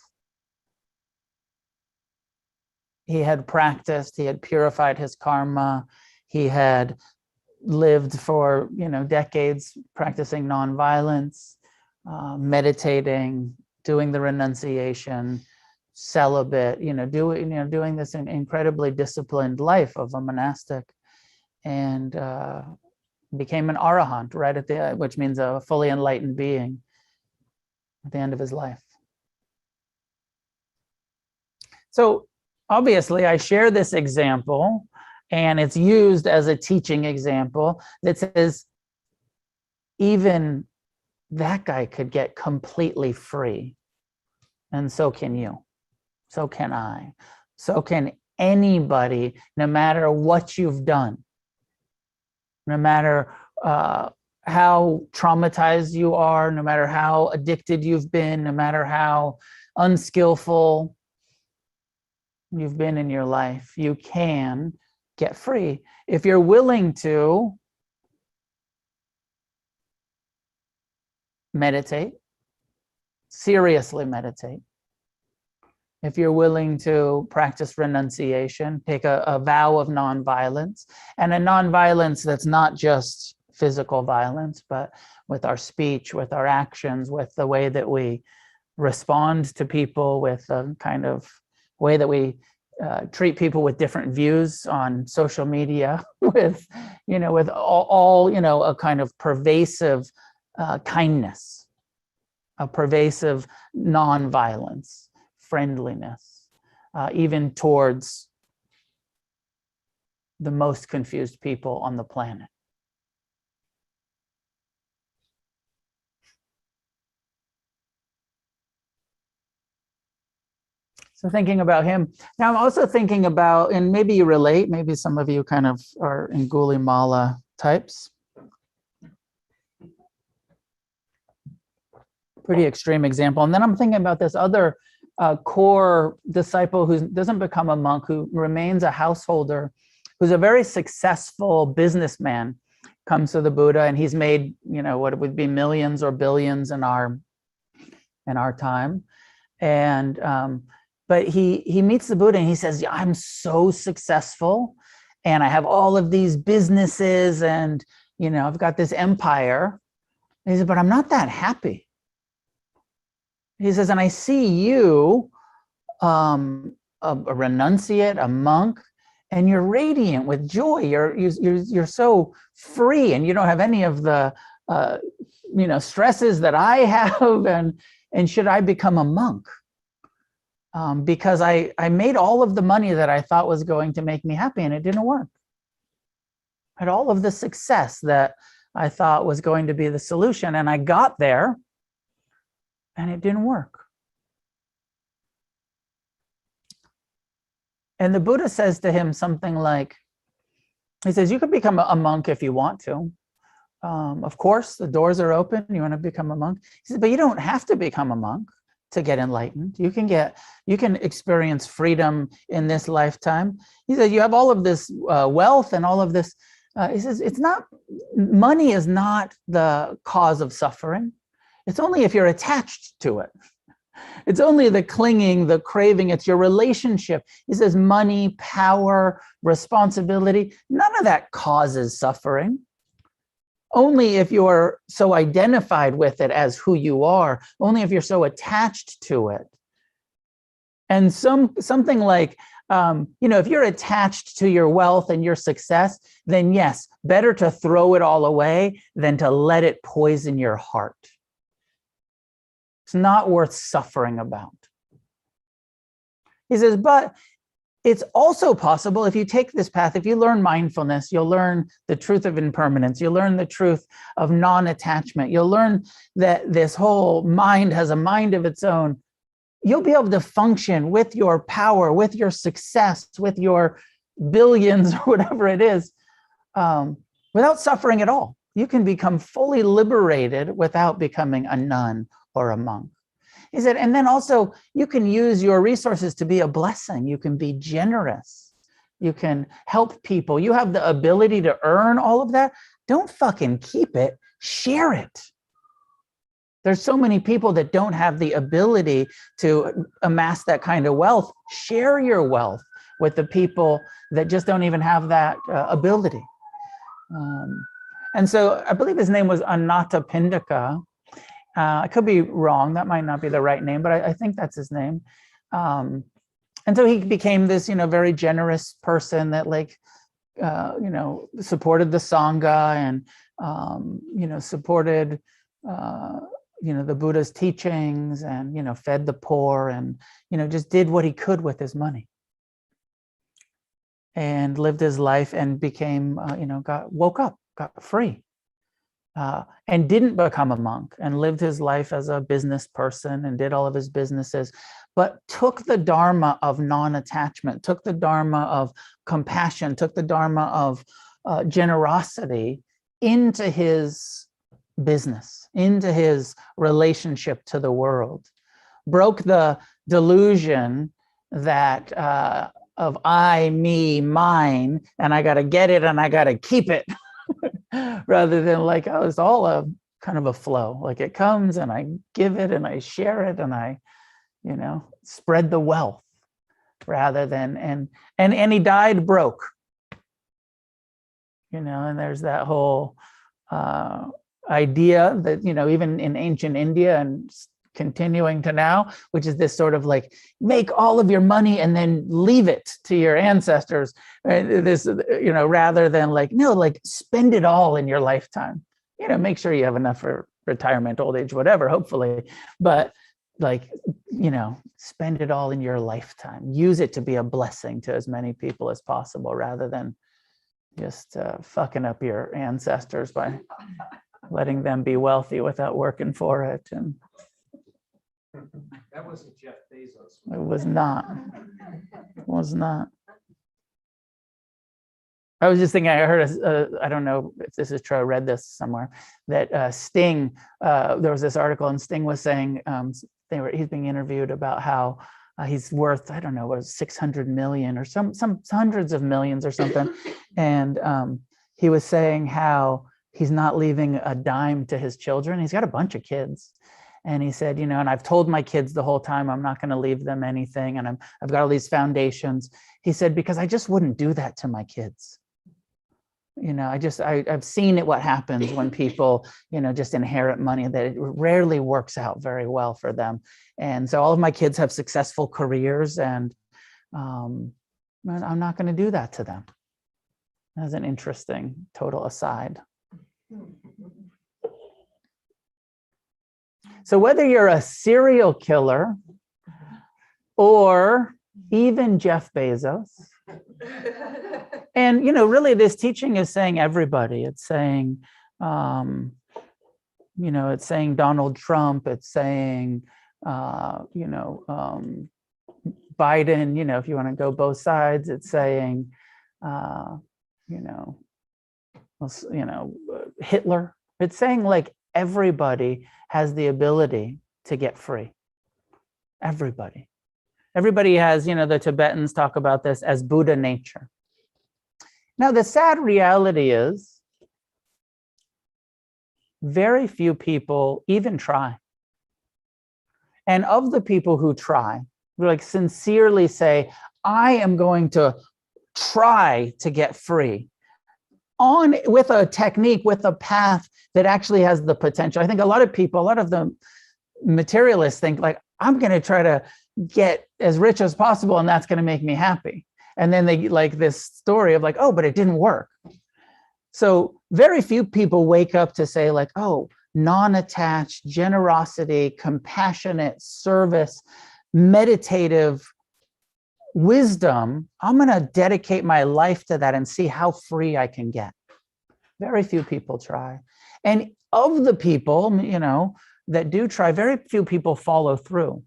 he had practiced, he had purified his karma, he had lived for decades practicing nonviolence, meditating, doing the renunciation, celibate, doing this incredibly disciplined life of a monastic, and became an arahant right at the end, which means a fully enlightened being at the end of his life. So obviously I share this example, and it's used as a teaching example that says even that guy could get completely free, and so can you, so can I, so can anybody, no matter what you've done, no matter how traumatized you are, no matter how addicted you've been, no matter how unskillful you've been in your life, you can get free if you're willing to meditate, seriously meditate. If you're willing to practice renunciation, take a vow of nonviolence, and a nonviolence that's not just physical violence, but with our speech, with our actions, with the way that we respond to people, with the kind of way that we treat people with different views on social media, with all a kind of pervasive kindness, a pervasive nonviolence, friendliness, even towards the most confused people on the planet. So thinking about him. Now I'm also thinking about, and maybe you relate, maybe some of you kind of are Angulimala types. Pretty extreme example. And then I'm thinking about this other core disciple who doesn't become a monk, who remains a householder, who's a very successful businessman, comes to the Buddha, and he's made, what would be millions or billions in our time. And but he meets the Buddha and he says, I'm so successful and I have all of these businesses and I've got this empire. He said, but I'm not that happy. He says, and I see you, a renunciate, a monk, and you're radiant with joy. You're so free, and you don't have any of the stresses that I have. And should I become a monk? Because I made all of the money that I thought was going to make me happy, and it didn't work. I had all of the success that I thought was going to be the solution, and I got there, and it didn't work. And the Buddha says to him something like, he says, you could become a monk if you want to. Of course, the doors are open. You want to become a monk. He says, but you don't have to become a monk to get enlightened. You can experience freedom in this lifetime. He says, you have all of this wealth and all of this. He says, money is not the cause of suffering. It's only if you're attached to it. It's only the clinging, the craving, it's your relationship. He says money, power, responsibility, none of that causes suffering. Only if you're so identified with it as who you are, only if you're so attached to it. And something like, if you're attached to your wealth and your success, then yes, better to throw it all away than to let it poison your heart. It's not worth suffering about. He says, but it's also possible if you take this path, if you learn mindfulness, you'll learn the truth of impermanence, you'll learn the truth of non-attachment, you'll learn that this whole mind has a mind of its own. You'll be able to function with your power, with your success, with your billions or whatever it is, without suffering at all. You can become fully liberated without becoming a nun or a monk. He said, and then also you can use your resources to be a blessing. You can be generous. You can help people. You have the ability to earn all of that. Don't fucking keep it, share it. There's so many people that don't have the ability to amass that kind of wealth. Share your wealth with the people that just don't even have that ability. And so I believe his name was Anathapindika. I could be wrong. That might not be the right name, but I think that's his name. And so he became this, very generous person that supported the Sangha and, supported, the Buddha's teachings and, fed the poor and, just did what he could with his money and lived his life and became, woke up, got free. And didn't become a monk and lived his life as a business person and did all of his businesses, but took the Dharma of non-attachment, took the Dharma of compassion, took the Dharma of generosity into his business, into his relationship to the world, broke the delusion that of I, me, mine, and I got to get it and I got to keep it. Rather than it's all a kind of a flow. Like it comes and I give it and I share it and I, spread the wealth rather than, and he died broke, and there's that whole idea that, even in ancient India and continuing to now, which is this sort of make all of your money and then leave it to your ancestors. This, rather than spend it all in your lifetime. Make sure you have enough for retirement, old age, whatever, hopefully. But spend it all in your lifetime. Use it to be a blessing to as many people as possible, rather than just fucking up your ancestors by letting them be wealthy without working for it. And that wasn't Jeff Bezos. it was not. It was not. I was just thinking, I heard, I don't know if this is true, I read this somewhere, that Sting, there was this article and Sting was saying, he's being interviewed about how he's worth, I don't know, what was 600 million or some hundreds of millions or something. And he was saying how he's not leaving a dime to his children. He's got a bunch of kids. And he said, and I've told my kids the whole time, I'm not going to leave them anything. And I've got all these foundations. He said, because I just wouldn't do that to my kids. I've seen it, what happens when people, just inherit money, that it rarely works out very well for them. And so all of my kids have successful careers, and I'm not going to do that to them. That's an interesting total aside. So whether you're a serial killer or even Jeff Bezos, and really this teaching is saying everybody. It's saying, it's saying Donald Trump. It's saying, Biden. If you want to go both sides, it's saying, Hitler. It's saying like everybody has the ability to get free. Everybody has, the Tibetans talk about this as Buddha nature. Now, the sad reality is very few people even try. And of the people who try, like sincerely say, I am going to try to get free with a technique, with a path that actually has the potential. I think a lot of the materialists think like, I'm going to try to get as rich as possible and that's going to make me happy. And then they like this story of like, oh, but it didn't work. So very few people wake up to say like, oh, non-attached, generosity, compassionate, service, meditative wisdom, I'm going to dedicate my life to that and see how free I can get. Very few people try. And of the people, that do try, very few people follow through.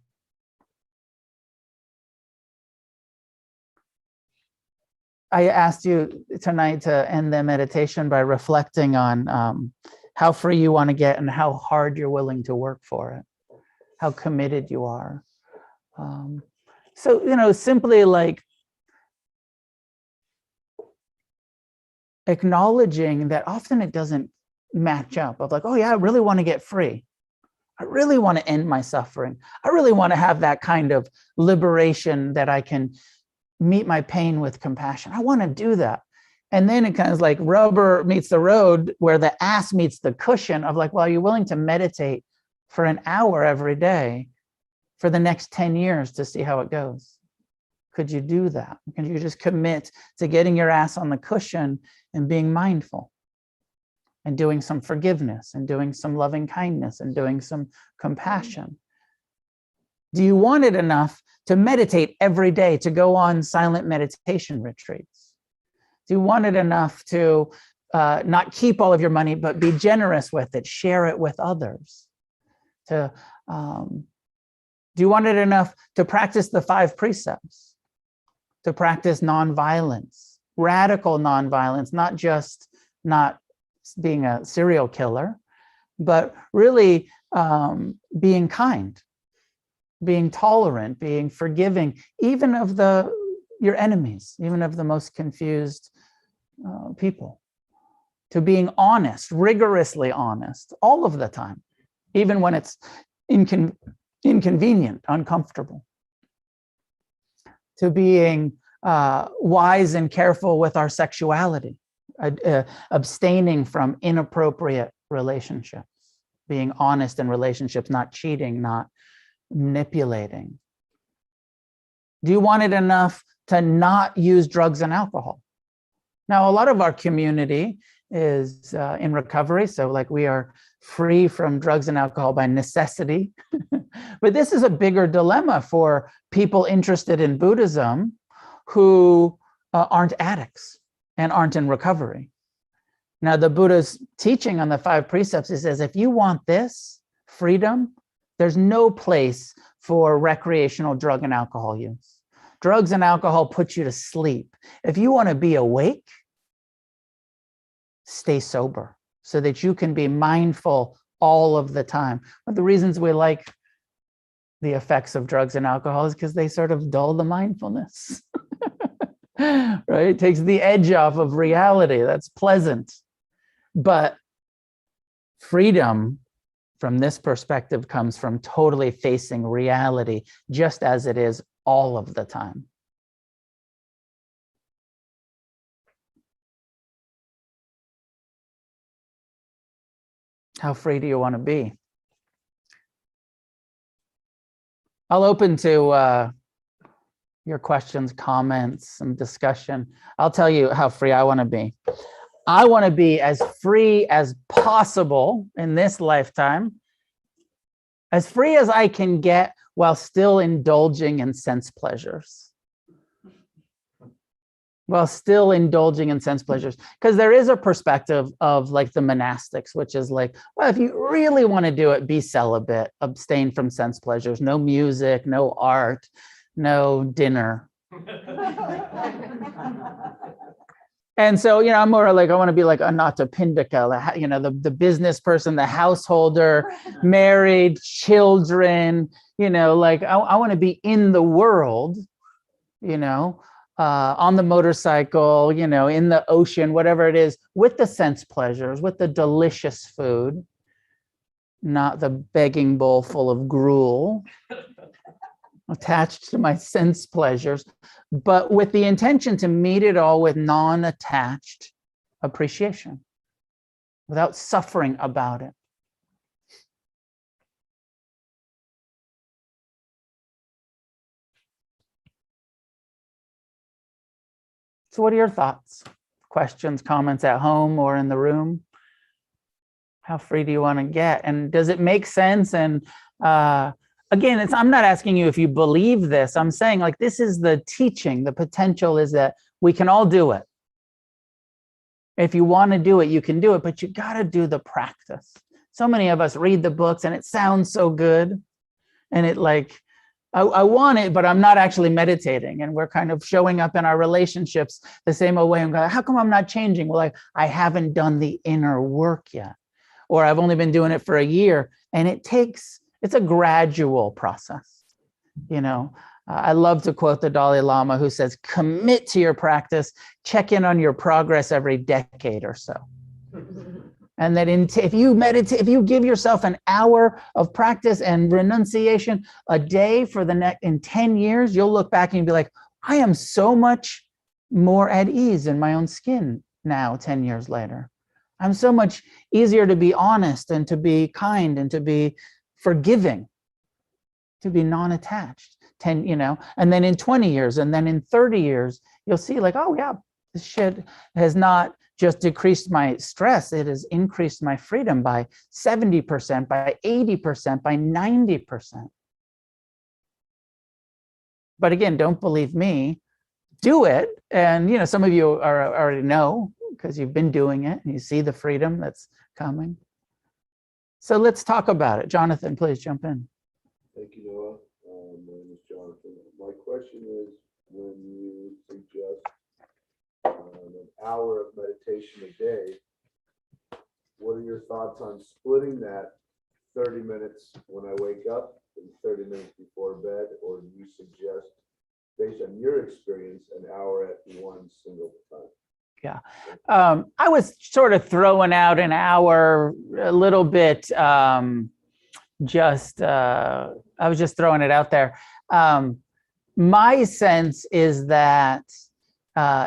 I asked you tonight to end the meditation by reflecting on how free you want to get and how hard you're willing to work for it, how committed you are. So, simply like acknowledging that often it doesn't match up of like, oh yeah, I really want to get free. I really want to end my suffering. I really want to have that kind of liberation that I can meet my pain with compassion. I want to do that. And then it kind of like rubber meets the road where the ass meets the cushion of like, well, you're willing to meditate for an hour every day for the next 10 years to see how it goes. Could you do that? Can you just commit to getting your ass on the cushion and being mindful and doing some forgiveness and doing some loving kindness and doing some compassion? Do you want it enough to meditate every day, to go on silent meditation retreats? Do you want it enough to not keep all of your money, but be generous with it, share it with others? Do you want it enough to practice the 5 precepts, to practice nonviolence, radical nonviolence, not just not being a serial killer, but really being kind, being tolerant, being forgiving, even of your enemies, even of the most confused people, to being honest, rigorously honest, all of the time, even when it's inconvenient, uncomfortable, to being wise and careful with our sexuality, abstaining from inappropriate relationships, being honest in relationships, not cheating, not manipulating. Do you want it enough to not use drugs and alcohol? Now, a lot of our community is in recovery, so like we are free from drugs and alcohol by necessity. But this is a bigger dilemma for people interested in Buddhism who aren't addicts and aren't in recovery. Now, the Buddha's teaching on the 5 precepts, he says, if you want this freedom, there's no place for recreational drug and alcohol use. Drugs and alcohol put you to sleep. If you want to be awake, stay sober so that you can be mindful all of the time. One of the reasons we like the effects of drugs and alcohol is because they sort of dull the mindfulness, right? It takes the edge off of reality. That's pleasant. But freedom from this perspective comes from totally facing reality just as it is all of the time. How free do you want to be? I'll open to your questions, comments, some discussion. I'll tell you how free I want to be. I want to be as free as possible in this lifetime, as free as I can get while still indulging in sense pleasures. Because there is a perspective of like the monastics, which is like, well, if you really want to do it, be celibate, abstain from sense pleasures, no music, no art, no dinner. And so, I'm more like, I want to be like Anatta Pindika, the business person, the householder, married, children, like I want to be in the world, on the motorcycle, in the ocean, whatever it is, with the sense pleasures, with the delicious food, not the begging bowl full of gruel attached to my sense pleasures, but with the intention to meet it all with non-attached appreciation, without suffering about it. So what are your thoughts, questions, comments at home or in the room? How free do you want to get? And does it make sense? And again, I'm not asking you if you believe this. I'm saying like, this is the teaching. The potential is that we can all do it. If you want to do it, you can do it, but you got to do the practice. So many of us read the books and it sounds so good. And it like, I want it, but I'm not actually meditating. And we're kind of showing up in our relationships the same old way. I'm going, how come I'm not changing? Well, I haven't done the inner work yet, or I've only been doing it for a year. And it's a gradual process. I love to quote the Dalai Lama, who says, commit to your practice, check in on your progress every decade or so. And that if you meditate, if you give yourself an hour of practice and renunciation a day for in 10 years, you'll look back and you'll be like, I am so much more at ease in my own skin now, 10 years later. I'm so much easier to be honest and to be kind and to be forgiving, to be non-attached. And then in 20 years and then in 30 years, you'll see like, oh yeah, this shit has not just decreased my stress, it has increased my freedom by 70%, by 80%, by 90%. But again, don't believe me, do it. And some of you already know because you've been doing it and you see the freedom that's coming. So let's talk about it. Jonathan, please jump in. Thank you, Noah. My name is Jonathan. My question is, when you suggest an hour of meditation a day, what are your thoughts on splitting that 30 minutes when I wake up and 30 minutes before bed, or do you suggest, based on your experience, an hour at one single time? Yeah, I was sort of throwing out an hour a little bit, I was just throwing it out there. My sense is that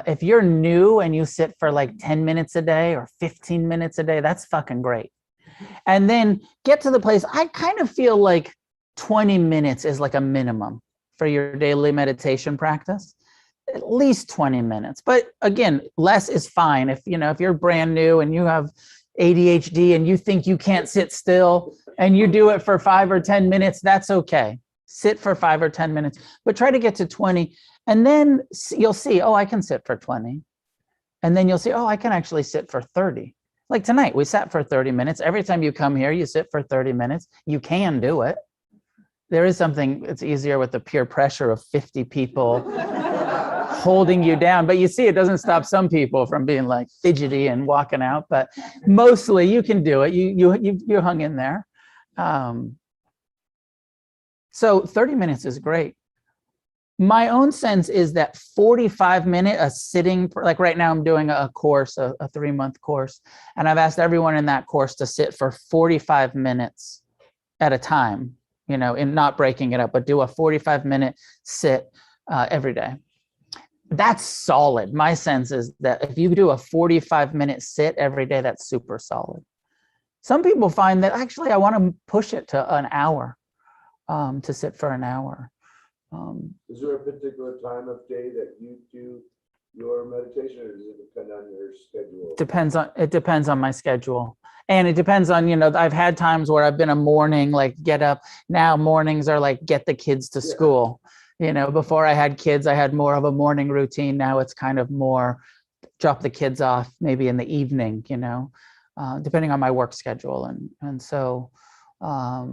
if you're new and you sit for like 10 minutes a day or 15 minutes a day, that's fucking great. And then get to the place, I kind of feel like 20 minutes is like a minimum for your daily meditation practice. At least 20 minutes. But again, less is fine. If you're brand new and you have ADHD and you think you can't sit still and you do it for 5 or 10 minutes, that's okay. Sit for 5 or 10 minutes, but try to get to 20. And then you'll see, oh, I can sit for 20. And then you'll see, oh, I can actually sit for 30. Like tonight, we sat for 30 minutes. Every time you come here, you sit for 30 minutes. You can do it. There is something that's easier with the peer pressure of 50 people holding you down. But you see, it doesn't stop some people from being like fidgety and walking out. But mostly you can do it. You hung in there. So 30 minutes is great. My own sense is that 45-minute sitting, like right now I'm doing a course, a 3-month course, and I've asked everyone in that course to sit for 45 minutes at a time, in not breaking it up, but do a 45-minute sit every day. That's solid. My sense is that if you do a 45-minute sit every day, that's super solid. Some people find that actually I want to push it to an hour, to sit for an hour. Is there a particular time of day that you do your meditation, or does it depend on your schedule? It depends on my schedule. And it depends on, I've had times where I've been a morning, like get up. Now mornings are like get the kids to school. Before I had kids, I had more of a morning routine. Now it's kind of more drop the kids off maybe in the evening, depending on my work schedule. And so I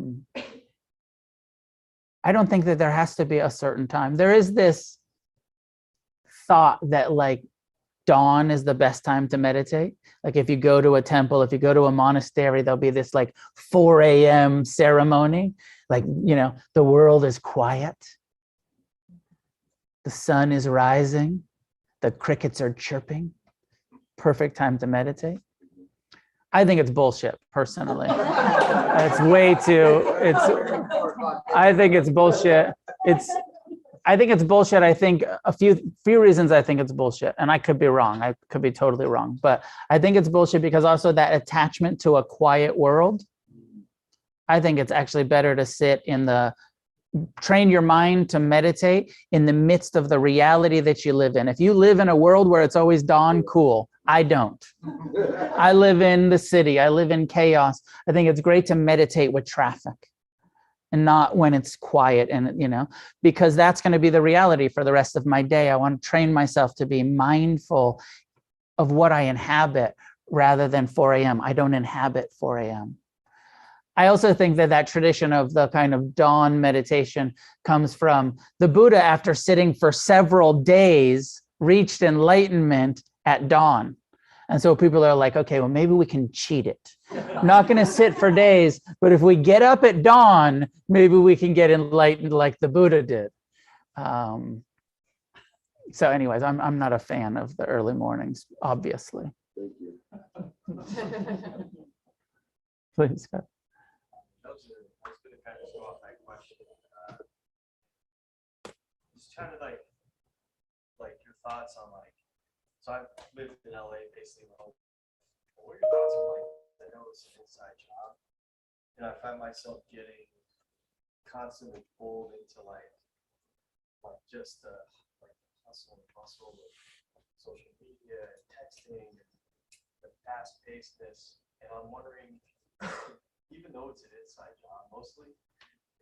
don't think that there has to be a certain time. There is this thought that like dawn is the best time to meditate. Like if you go to a temple, if you go to a monastery, there'll be this like 4 a.m. ceremony. Like, the world is quiet. The sun is rising. The crickets are chirping. Perfect time to meditate. I think it's bullshit, personally. It's way too, I think it's bullshit. I think it's bullshit. I think a few reasons I think it's bullshit, and I could be wrong. I could be totally wrong, but I think it's bullshit because also that attachment to a quiet world. I think it's actually better to sit train your mind to meditate in the midst of the reality that you live in. If you live in a world where it's always dawn, cool. I don't. I live in the city. I live in chaos. I think it's great to meditate with traffic and not when it's quiet, and because that's going to be the reality for the rest of my day. I want to train myself to be mindful of what I inhabit rather than 4 a.m. I don't inhabit 4 a.m. I also think that tradition of the kind of dawn meditation comes from the Buddha. After sitting for several days, reached enlightenment at dawn. And so people are like, okay, well, maybe we can cheat it. I'm not going to sit for days, but if we get up at dawn, maybe we can get enlightened like the Buddha did. So anyways, I'm not a fan of the early mornings, obviously. Thank you. Please go. I was going to kind of go off that question. Just kind of like your thoughts on so I've lived in LA basically my whole life. What are your thoughts on I know it's an inside job, and I find myself getting constantly pulled into just the hustle and bustle of social media and texting and the fast pacedness. And I'm wondering, even though it's an inside job mostly,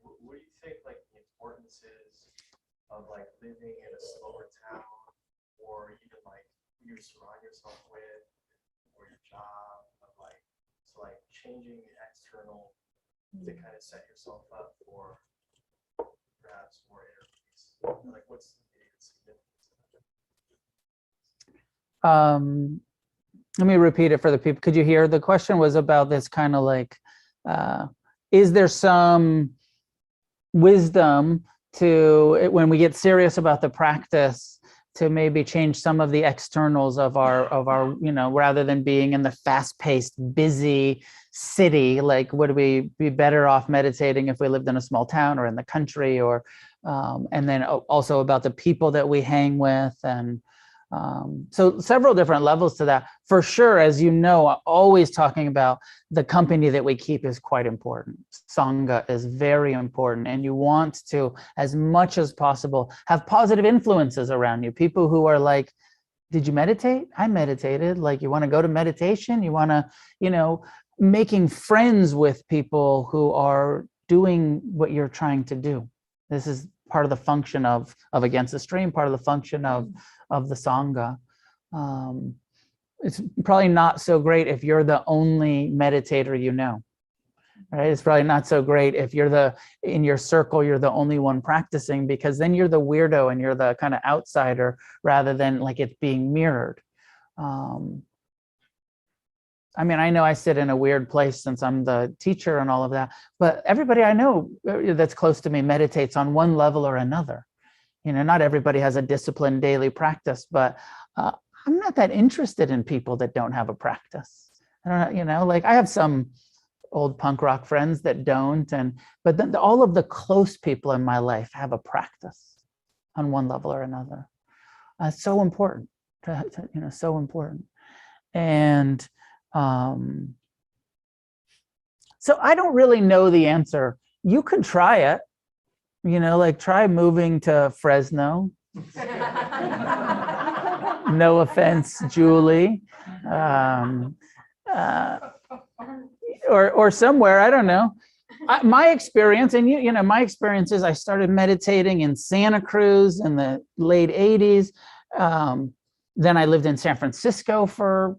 what do you think the importance is of living in a slower town, or even who you surround yourself with, or your job, of changing the external to kind of set yourself up for perhaps more inner peace? What's the significance? Let me repeat it for the people. Could you hear? The question was about this kind of is there some wisdom to, when we get serious about the practice, to maybe change some of the externals of our, rather than being in the fast-paced, busy city, would we be better off meditating if we lived in a small town or in the country, or, and then also about the people that we hang with. And so several different levels to that. For sure, as you know, always talking about the company that we keep is quite important. Sangha is very important, and you want to, as much as possible, have positive influences around you. People who are like, did you meditate? I meditated. You want to go to meditation? You want to, making friends with people who are doing what you're trying to do. This is part of the function of Against the Stream, part of the function of the Sangha. It's probably not so great if you're the only meditator you know, right? It's probably not so great if in your circle, you're the only one practicing, because then you're the weirdo and you're the kind of outsider rather than it's being mirrored. I know I sit in a weird place since I'm the teacher and all of that, but everybody I know that's close to me meditates on one level or another. Not everybody has a disciplined daily practice, but I'm not that interested in people that don't have a practice. I don't know, I have some old punk rock friends that don't, but then all of the close people in my life have a practice on one level or another. It's so important, so important. And So I don't really know the answer. You can try it, like try moving to Fresno. No offense, Julie. Or somewhere, I don't know. My experience, and my experience is I started meditating in Santa Cruz in the late 80s. Then I lived in San Francisco for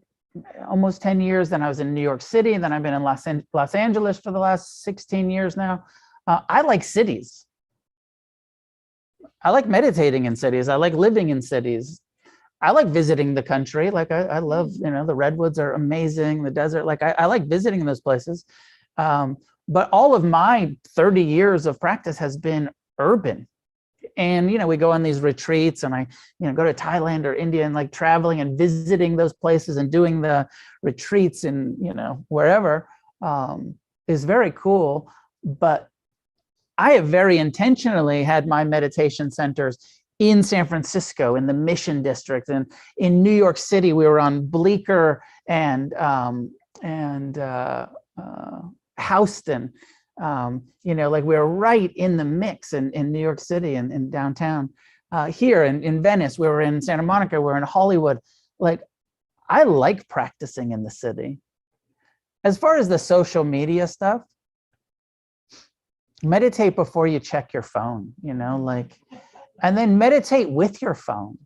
almost 10 years. Then I was in New York City, and then I've been in Los Angeles for the last 16 years now. I like cities. I like meditating in cities. I like living in cities. I like visiting the country. Like I love, the redwoods are amazing. The desert, like I like visiting those places. But all of my 30 years of practice has been urban. And, we go on these retreats, and I, go to Thailand or India, and like traveling and visiting those places and doing the retreats and, wherever is very cool. But I have very intentionally had my meditation centers in San Francisco, in the Mission District, and in New York City. We were on Bleecker and Houston. Like we were right in the mix in New York City and in downtown. Here in Venice, we were in Santa Monica, we were in Hollywood. Like, I like practicing in the city. As far as the social media stuff, meditate before you check your phone, and then meditate with your phone,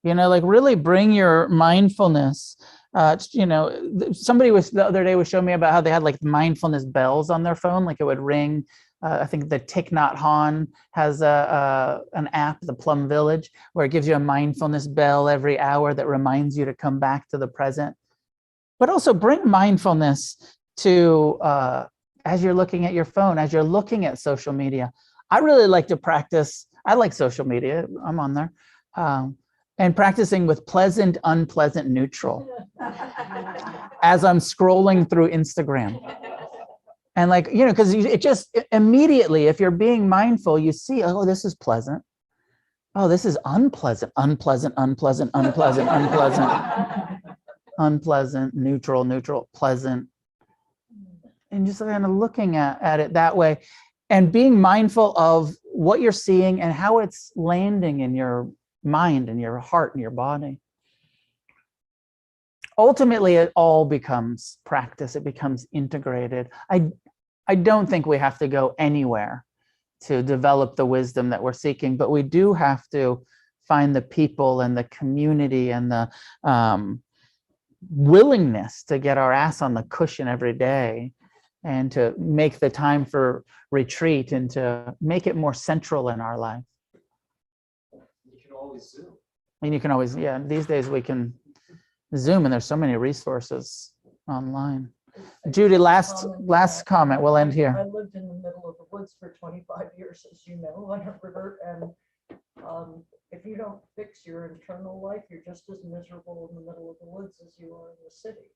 like really bring your mindfulness. Somebody the other day was showing me about how they had like mindfulness bells on their phone, like it would ring. I think the Thich Nhat Hanh has an app, the Plum Village, where it gives you a mindfulness bell every hour that reminds you to come back to the present. But also bring mindfulness to as you're looking at your phone, as you're looking at social media. I really like to practice. I like social media. I'm on there. And practicing with pleasant, unpleasant, neutral as I'm scrolling through Instagram. And like, because it just immediately, if you're being mindful, you see, oh, this is pleasant. Oh, this is unpleasant, unpleasant, unpleasant, unpleasant, unpleasant, unpleasant, neutral, neutral, pleasant. And just kind of looking at it that way and being mindful of what you're seeing and how it's landing in your mind and your heart and your body. Ultimately, it all becomes practice. It becomes integrated. I don't think we have to go anywhere to develop the wisdom that we're seeking, but we do have to find the people and the community and the willingness to get our ass on the cushion every day and to make the time for retreat and to make it more central in our life. You can always Zoom. And you can always, these days we can Zoom, and there's so many resources online. Judy, last comment, we'll end here. I lived in the middle of the woods for 25 years, as you know, on a river, and if you don't fix your internal life, you're just as miserable in the middle of the woods as you are in the city.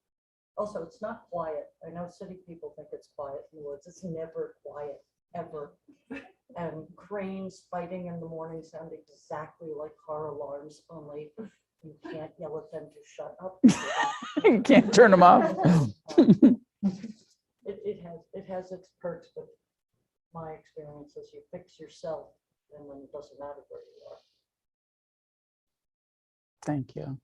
Also, it's not quiet. I know city people think it's quiet in the woods. It's never quiet, ever. And cranes fighting in the morning sound exactly like car alarms, only you can't yell at them to shut up. You can't turn them off. It has its perks, but my experience is you fix yourself, and then it doesn't matter where you are. Thank you.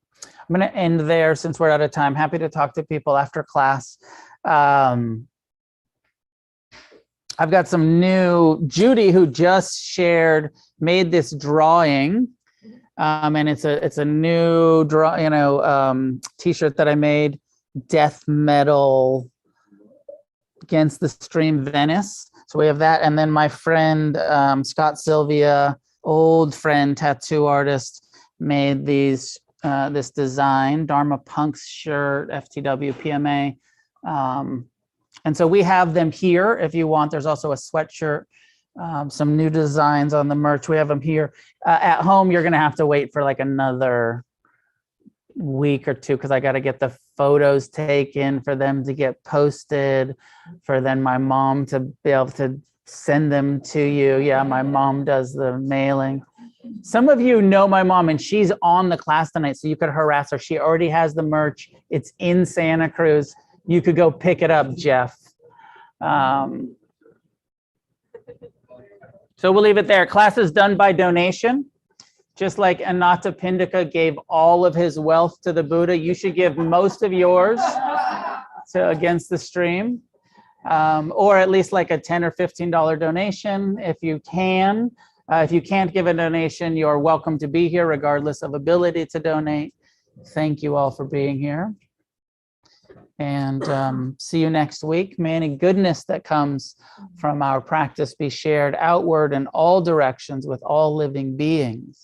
I'm going to end there since we're out of time. Happy to talk to people after class. I've got some new, Judy, who just shared, made this drawing. And it's a new t-shirt that I made, death metal against the stream Venice. So we have that. And then my friend, Scott Sylvia, old friend, tattoo artist, made these this design, Dharma Punx shirt, FTW PMA. And so we have them here if you want. There's also a sweatshirt, some new designs on the merch. We have them here. At home, you're gonna have to wait for like another week or two because I got to get the photos taken for them to get posted, for then my mom to be able to send them to you. Yeah, my mom does the mailing. Some of you know my mom, and she's on the class tonight, so you could harass her. She already has the merch. It's in Santa Cruz. You could go pick it up, Jeff. So we'll leave it there. Class is done by donation. Just like Anatta Pindika gave all of his wealth to the Buddha, you should give most of yours to Against the Stream, or at least like a $10 or $15 donation if you can. If you can't give a donation, you're welcome to be here regardless of ability to donate. Thank you all for being here. And see you next week. May any goodness that comes from our practice be shared outward in all directions with all living beings.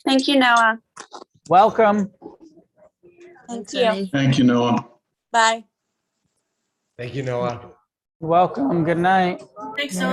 Thank you, Noah. Welcome. Thank you. Thank you, Noah. Bye. Thank you, Noah. Welcome. Good night. Thanks, Noah.